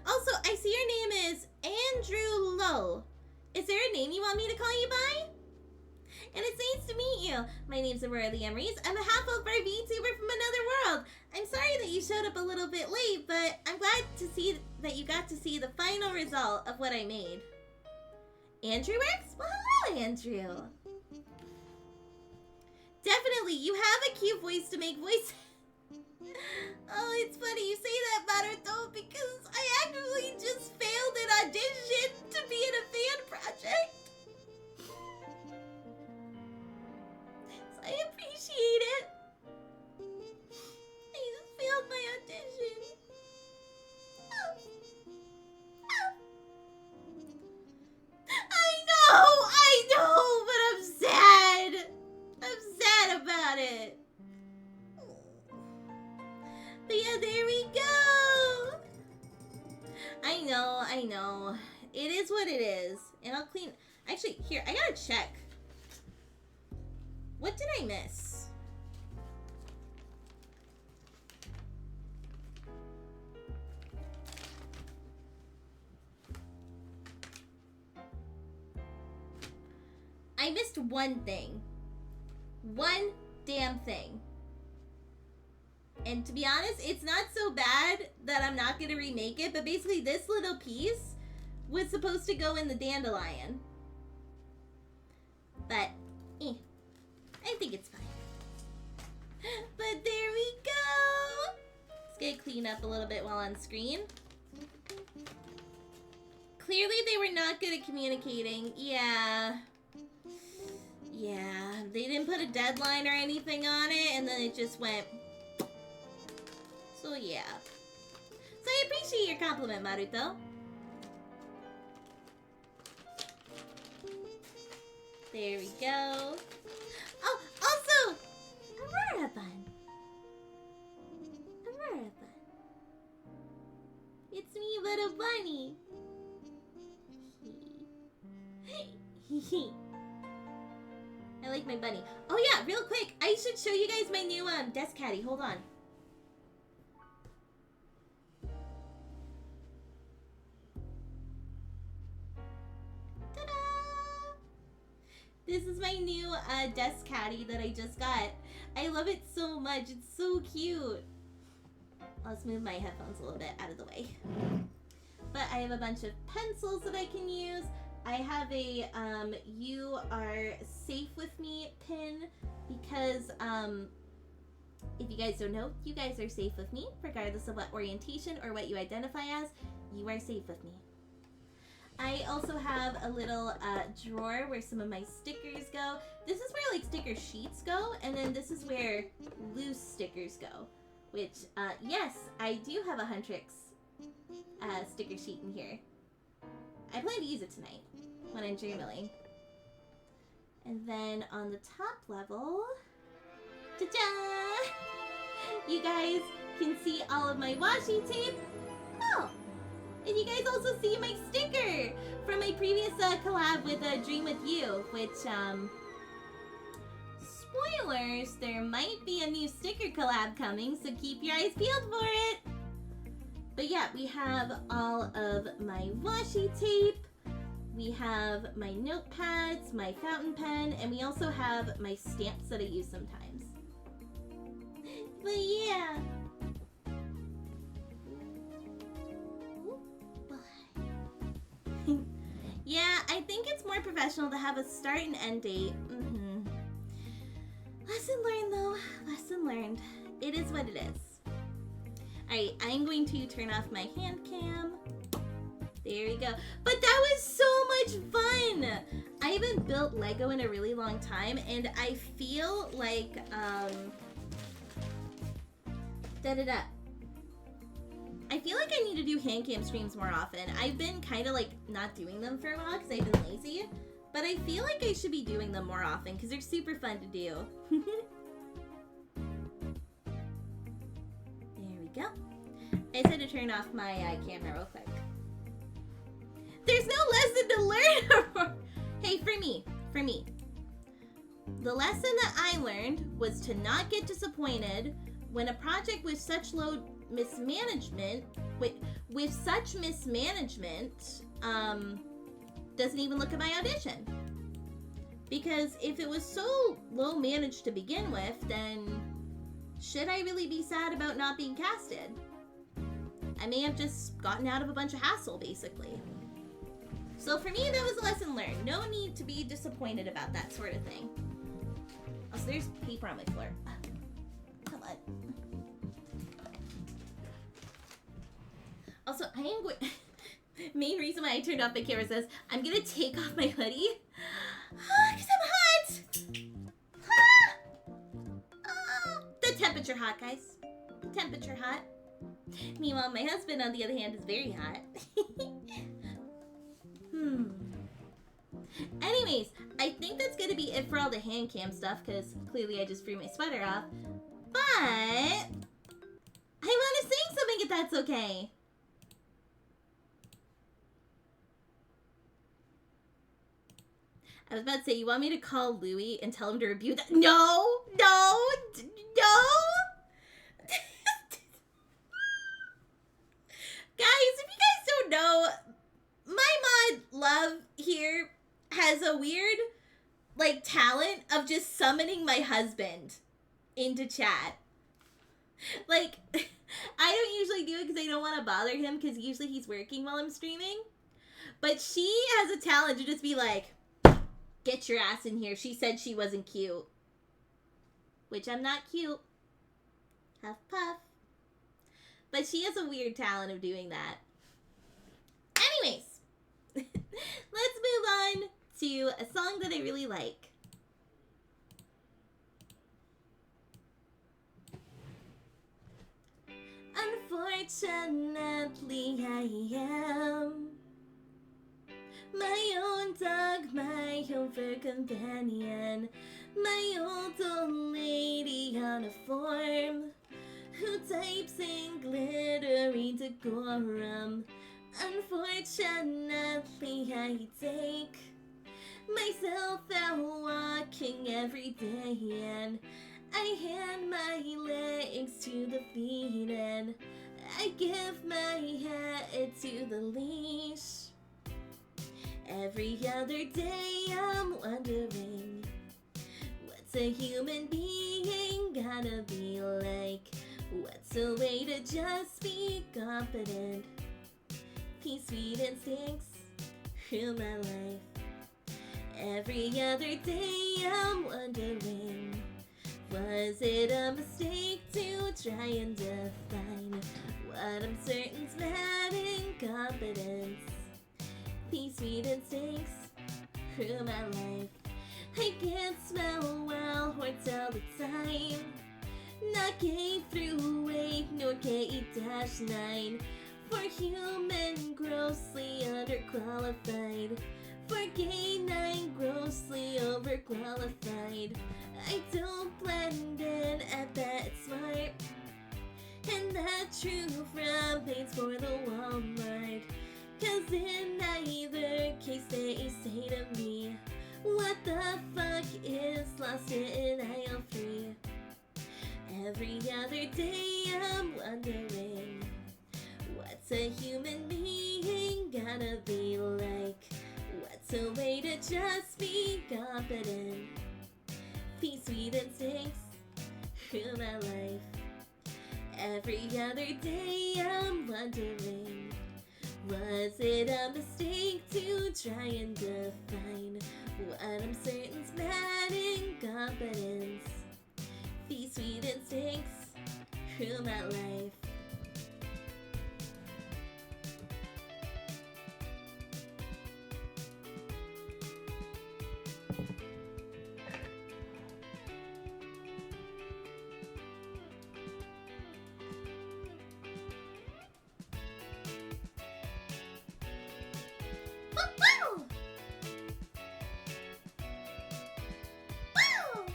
Also, I see your name is Andrew Lowe. Is there a name you want me to call you by? And it's nice to meet you. My name's Aurora Emeries. I'm a half-elf Bardic VTuber from another world. I'm sorry that you showed up a little bit late, but I'm glad to see that you got to see the final result of what I made. Andrew works? Well, hello, Andrew. Definitely, you have a cute voice to make voices. Oh, it's funny you say that, Naruto, because I actually just failed an audition to be in a fan project. So I appreciate it. I just failed my audition. I know, but I'm sad. I'm sad about it. But yeah, there we go. I know. It is what it is. And I'll clean. Actually, here, I gotta check. What did I miss? I missed one thing. One damn thing. And to be honest, it's not so bad that I'm not going to remake it, but basically this little piece was supposed to go in the dandelion. But, I think it's fine. But there we go! Let's get cleaned up a little bit while on screen. Clearly they were not good at communicating. Yeah, they didn't put a deadline or anything on it, and then it just went... So yeah. So I appreciate your compliment, Maruto. There we go. Oh, also, Aurora Bun. Aurora Bun. It's me, little bunny. I like my bunny. Oh yeah, real quick, I should show you guys my new desk caddy. Hold on. Ta-da! This is my new desk caddy that I just got. I love it so much. It's so cute. Let's move my headphones a little bit out of the way. But I have a bunch of pencils that I can use. I have a you are safe with me pin because if you guys don't know, you guys are safe with me regardless of what orientation or what you identify as. You are safe with me. I also have a little drawer where some of my stickers go. This is where like sticker sheets go, and then this is where loose stickers go. Which, yes, I do have a Huntrix sticker sheet in here. I plan to use it tonight when I'm journaling. And then on the top level, ta-da! You guys can see all of my washi tape. Oh! And you guys also see my sticker from my previous collab with Dream With You, which, spoilers, there might be a new sticker collab coming, so keep your eyes peeled for it. But yeah, we have all of my washi tape, we have my notepads, my fountain pen, and we also have my stamps that I use sometimes. But yeah. Yeah, I think it's more professional to have a start and end date. Lesson learned though, lesson learned. It is what it is. Alright, I'm going to turn off my hand cam. There we go. But that was so much fun! I haven't built Lego in a really long time, and I feel like, I feel like I need to do hand cam streams more often. I've been kind of like not doing them for a while because I've been lazy. But I feel like I should be doing them more often because they're super fun to do. There we go. I just had to turn off my camera real quick. There's no lesson to learn! Hey, for me. The lesson that I learned was to not get disappointed when a project with such low mismanagement, with such mismanagement, doesn't even look at my audition. Because if it was so low managed to begin with, then should I really be sad about not being casted? I may have just gotten out of a bunch of hassle, basically. So for me, that was a lesson learned. No need to be disappointed about that sort of thing. Also, there's paper on my floor. Come on. Also, I am going... Main reason why I turned off my camera says, I'm gonna take off my hoodie. Because I'm hot! The temperature hot, guys. The temperature hot. Meanwhile, my husband, on the other hand, is very hot. Anyways, I think that's gonna be it for all the hand cam stuff, because clearly I just threw my sweater off. But... I want to sing something if that's okay. I was about to say, you want me to call Louie and tell him to review that? No! No! No! Guys, if you guys don't know, my mod Love here has a weird, like, talent of just summoning my husband into chat. Like, I don't usually do it because I don't want to bother him because usually he's working while I'm streaming. But she has a talent to just be like, get your ass in here. She said she wasn't cute. Which I'm not cute. Huff puff. But she has a weird talent of doing that. Anyways. Let's move on to a song that I really like. Unfortunately, I am my own dog, my own fur companion, my old lady on a form who types in glittery decorum. Unfortunately, I take myself out walking every day, and I hand my legs to the feet, and I give my head to the leash. Every other day I'm wondering, what's a human being gotta be like? What's a way to just be confident? These sweet instincts through my life. Every other day I'm wondering, was it a mistake to try and define what I'm certain's mad incompetence? These sweet instincts through my life. I can't smell well or tell the time. Not K through 8 nor K-9. For human, grossly underqualified. For K9, grossly overqualified. I don't blend in at that smart. And that true from pays for the Walmart. Cause in either case they say to me, what the fuck is lost in aisle 3? Every other day I'm wondering, what's a human being gotta be like? What's a way to just be competent? These sweet instincts through my life. Every other day I'm wondering, was it a mistake to try and define what I'm certain's mad incompetence? These sweet instincts through my life. Woo! Woo!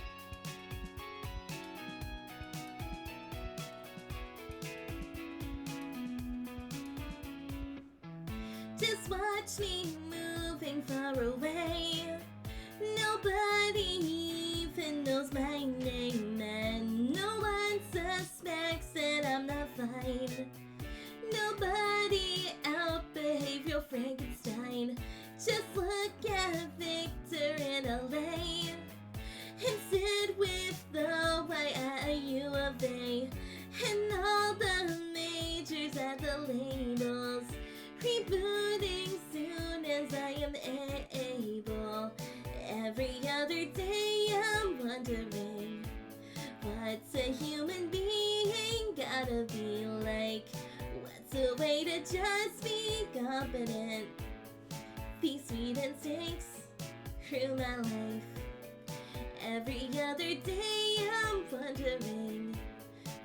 Just watch me moving far away. Nobody even knows my name, and no one suspects that I'm not fine. Nobody outbehave your Frankenstein. Just look at Victor in LA and sit with the YIU of A and all the majors at the labels. Rebooting soon as I am able. Every other day I'm wondering, what's a human being gotta be like? What's a way to just be competent? These sweet instincts through my life. Every other day I'm wondering,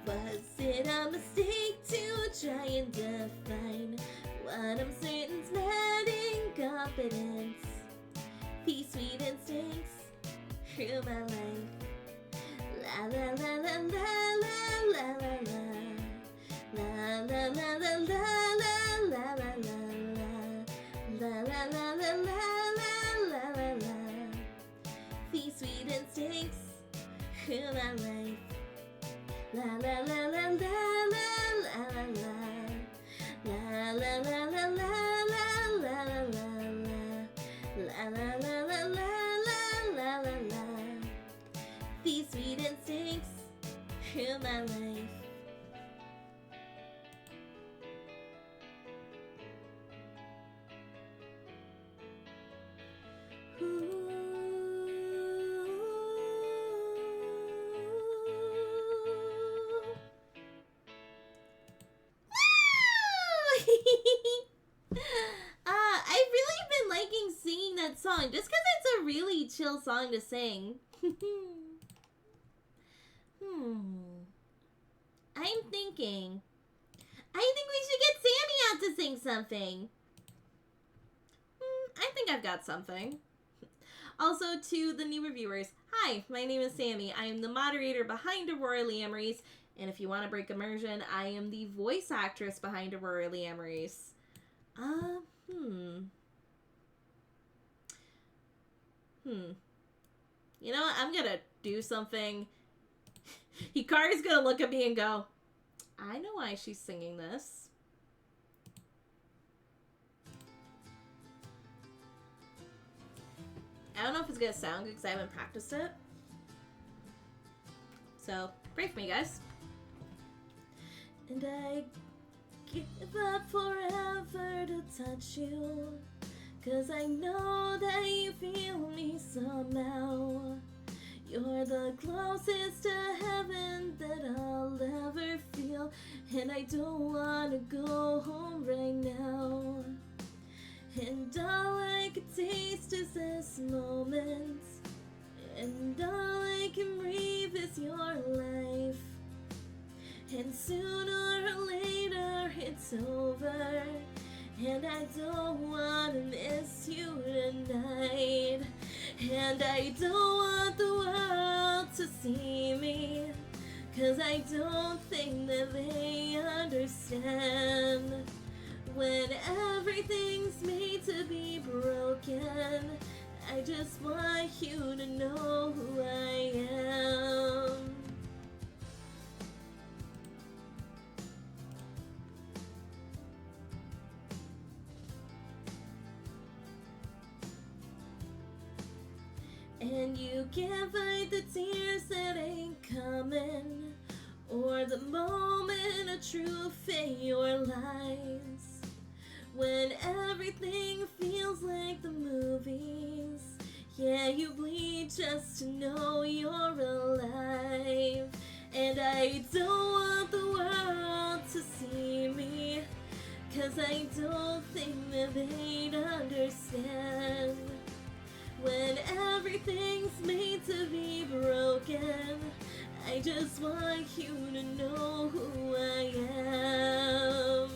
was it a mistake to try and define what I'm certain's mad incompetence? These sweet instincts through my life. La la la la la la la la la. La la la la la la la la la. La la la la la la la la. These sweet instincts through my life. La la la la la la la la la. La la la la la la la la la. La la la la la la la la. These sweet instincts through my life. I've really been liking singing that song just because it's a really chill song to sing. I'm thinking I think we should get Sammy out to sing something. I think I've got something. Also, to the new reviewers, hi, my name is Sammy. I am the moderator behind Aurora Lamreys, and if you want to break immersion, I am the voice actress behind Aurora Lamreys. You know what? I'm gonna do something. Hikari's gonna look at me and go, I know why she's singing this. I don't know if it's gonna sound good because I haven't practiced it. So, pray for me, guys. And I give up forever to touch you, 'cause I know that you feel me somehow. You're the closest to heaven that I'll ever feel, and I don't wanna go home right now. And all I can taste is this moment, and all I can breathe is your life. And sooner or later it's over, and I don't wanna miss you tonight. And I don't want the world to see me, 'cause I don't think that they understand. When everything's made to be broken, I just want you to know who I am. And you can't fight the tears that ain't coming, or the moment of truth in your lies. When everything feels like the movies, yeah, you bleed just to know you're alive. And I don't want the world to see me, 'cause I don't think that they'd understand. When everything's made to be broken, I just want you to know who I am.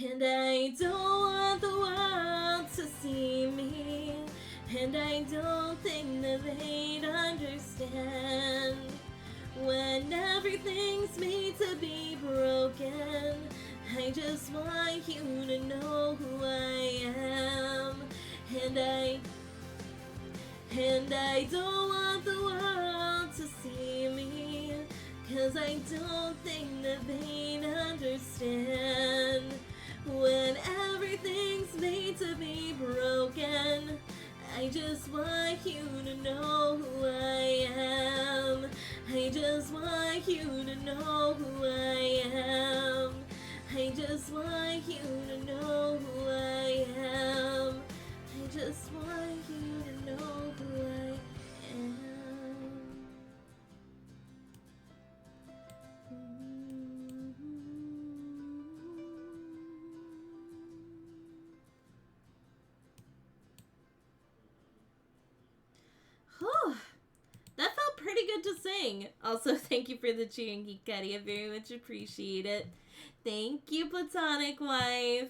And I don't want the world to see me, and I don't think that they'd understand. When everything's made to be broken, I just want you to know who I am. And I don't want the world to see me, 'cause I don't think that they'd understand. When everything's made to be broken, I just want you to know who I am. I just want you to know who I am. I just want you to know who I am. I just want you to know who I am. sing. Also, thank you for the cheering, Geek Cuddy. I very much appreciate it. Thank you, Platonic Wife.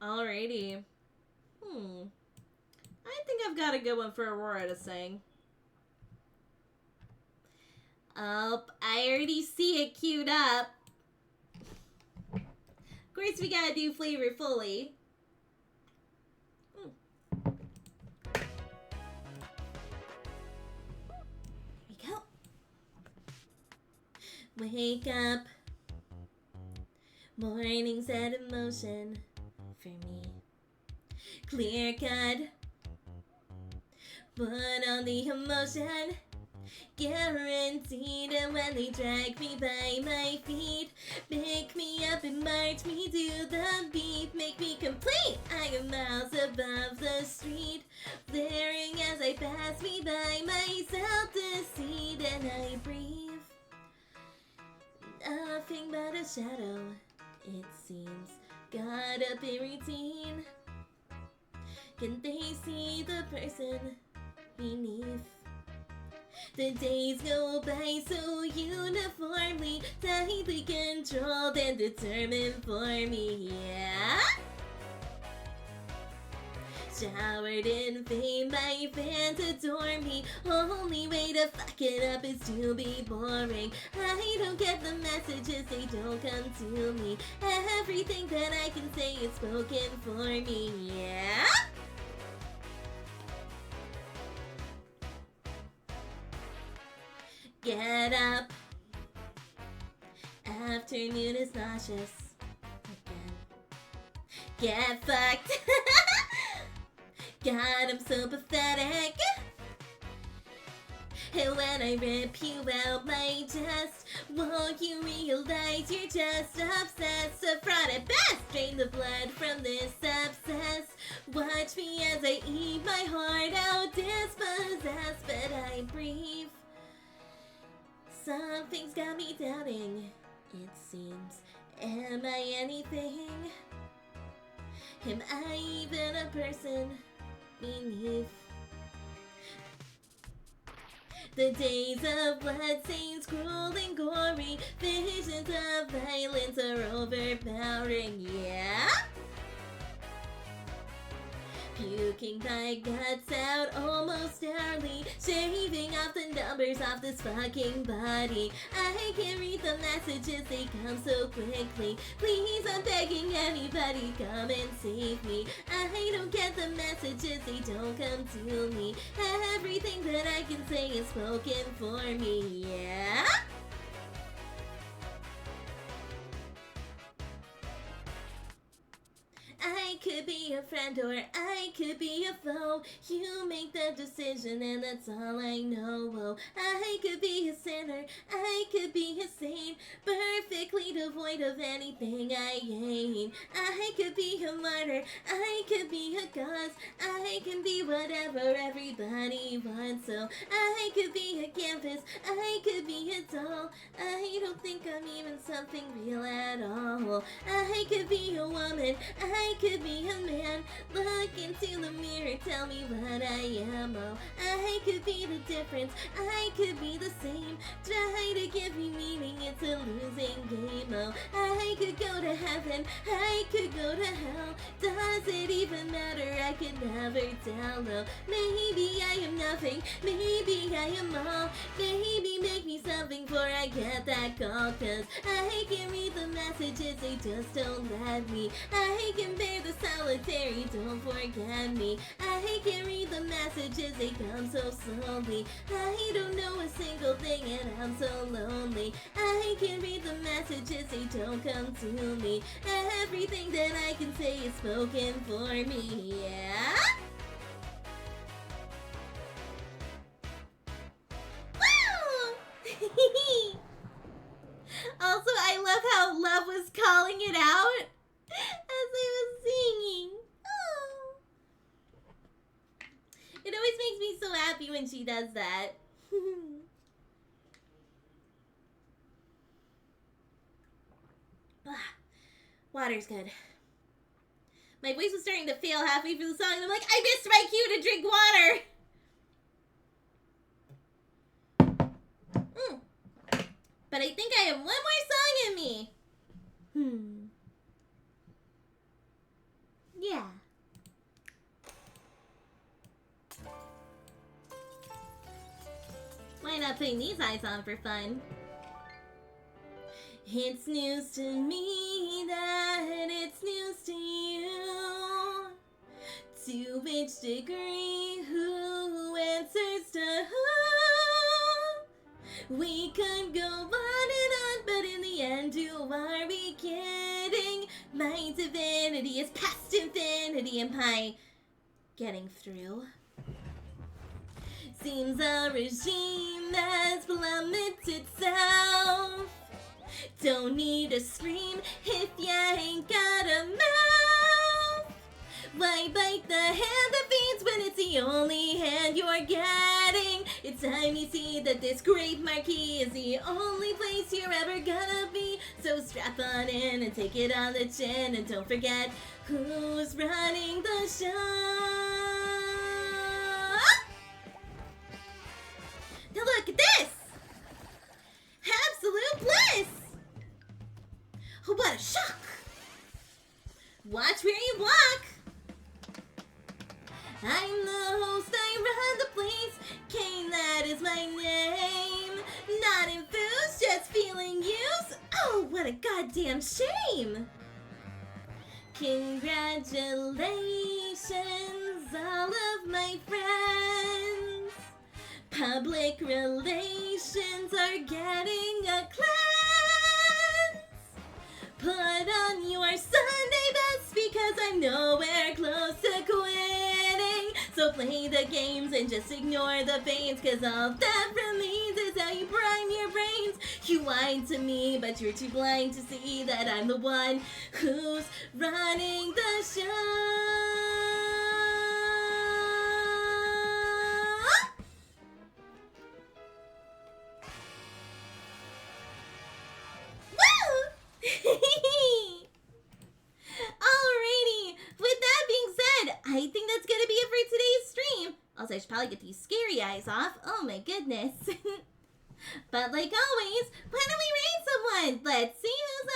Alrighty. I think I've got a good one for Aurora to sing. Oh, I already see it queued up. Of course, we gotta do Flavor Fully. Here we go. Wake up. Morning set in motion for me. Clear cut. Put on the emotion. Guaranteed, and when they drag me by my feet, pick me up and march me to the beat, make me complete. I am miles above the street, flaring as I pass me by myself to see, and I breathe. Nothing but a shadow, it seems, got up in routine. Can they see the person beneath? The days go by so uniformly, tightly controlled and determined for me, yeah? Showered in fame, my fans adore me. Only way to fuck it up is to be boring. I don't get the messages, they don't come to me. Everything that I can say is spoken for me, yeah? Get up. Afternoon is nauseous. Again. Get fucked. God, I'm so pathetic. And when I rip you out my chest, won't you realize you're just obsessed? A fraud at best. Drain the blood from this abscess. Watch me as I eat my heart out, dispossessed, but I breathe. Something's got me doubting, it seems. Am I anything? Am I even a person beneath? The days of bloodstains, cruel and gory, visions of violence are overpowering, yeah? Puking my guts out almost hourly, shaving off the numbers off this fucking body. I can't read the messages, they come so quickly. Please, I'm begging anybody, come and save me. I don't get the messages, they don't come to me. Everything that I can say is spoken for me, yeah? I could be a friend or I could be a foe. You make the decision and that's all I know. Oh, I could be a sinner, I could be a saint, perfectly devoid of anything I ain't. I could be a martyr, I could be a cause, I can be whatever everybody wants. So I could be a canvas, I could be a doll. I don't think I'm even something real at all. I could be a woman, I could be a man. Look into the mirror, tell me what I am. Oh, I could be the difference, I could be the same. Try to give me meaning, it's a losing game. Oh, I could go to heaven, I could go to hell. Does it even matter? I could never tell. Oh, maybe I am nothing, maybe I am all. Maybe make me something before I get that call. Cause I can read the messages, they just don't let me. I can bear the solitary, don't forget me. I can read the messages, they come so slowly. I don't know a single thing and I'm so lonely. I can read the messages, they don't come to me. Everything that I can say is spoken for me, yeah? Woo! Also, I love how Love was calling it out as I was singing. Oh. It always makes me so happy when she does that. Water's good. My voice was starting to fail halfway through the song, and I'm like, I missed my cue to drink water! But I think I have one more song in me. Yeah. Why not putting these eyes on for fun? It's news to me that it's news to you. To which degree, who answers to who? We could go on and on, but in the end, who are we kidding? My divinity is past infinity, am I getting through? Seems a regime has plummeted south. Don't need to scream if you ain't got a mouth. Why bite the hand that feeds when it's the only hand you're getting? It's time you see that this great marquee is the only place you're ever gonna be. So strap on in and take it on the chin, and don't forget who's running the show. Now look at this! Absolute bliss! Oh, what a shock! Watch where you walk! I'm the host, I run the place. Kane, that is my name. Not enthused, just feeling used. Oh, what a goddamn shame! Congratulations, all of my friends. Public relations are getting a cleanse. Put on your Sunday best because I'm nowhere close to quitting. So play the games and just ignore the veins, cause all that remains is how you prime your brains. You lied to me, but you're too blind to see that I'm the one who's running the show. Alrighty, with that being said, I think that's gonna be it for today's stream. Also, I should probably get these scary eyes off. Oh my goodness. But like always, why don't we raid someone? Let's see who's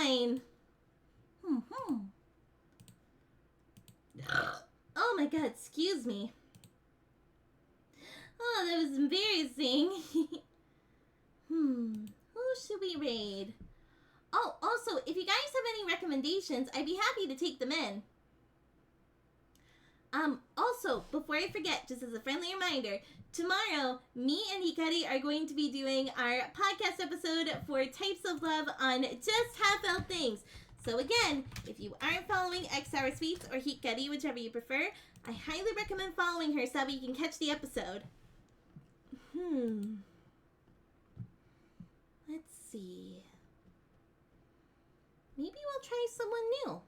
online. Oh my god, excuse me. Oh, that was embarrassing. Who should we raid? Oh, also, if you guys have any recommendations, I'd be happy to take them in. Also, before I forget, just as a friendly reminder, tomorrow, me and Hikari are going to be doing our podcast episode for Types of Love on Just Half Out Things. So again, if you aren't following X Sour Sweets or Hikari, whichever you prefer, I highly recommend following her so that you can catch the episode. Let's see. Maybe we'll try someone new.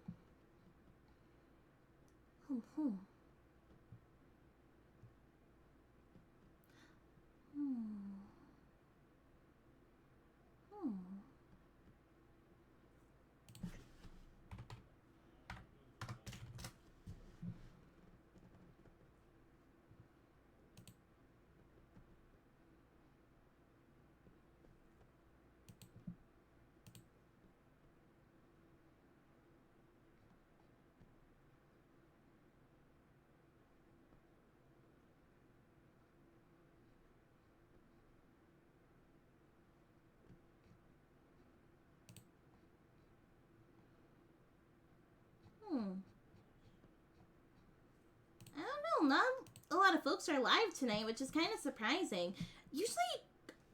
I don't know, not a lot of folks are live tonight, which is kind of surprising. Usually,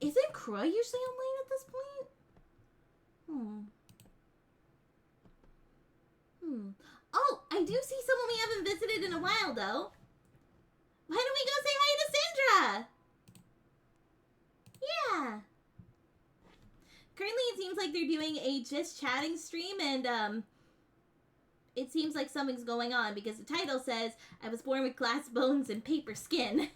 isn't Croy usually online at this point? Oh, I do see someone we haven't visited in a while, though. Why don't we go say hi to Sandra? Yeah. Currently, it seems like they're doing a just chatting stream, and, it seems like something's going on because the title says, I was born with glass bones and paper skin.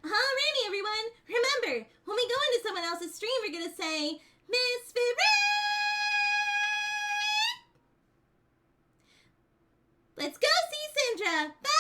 Alrighty, everyone. Remember, when we go into someone else's stream, we're going to say, Miss Spirit! Let's go see Sandra. Bye!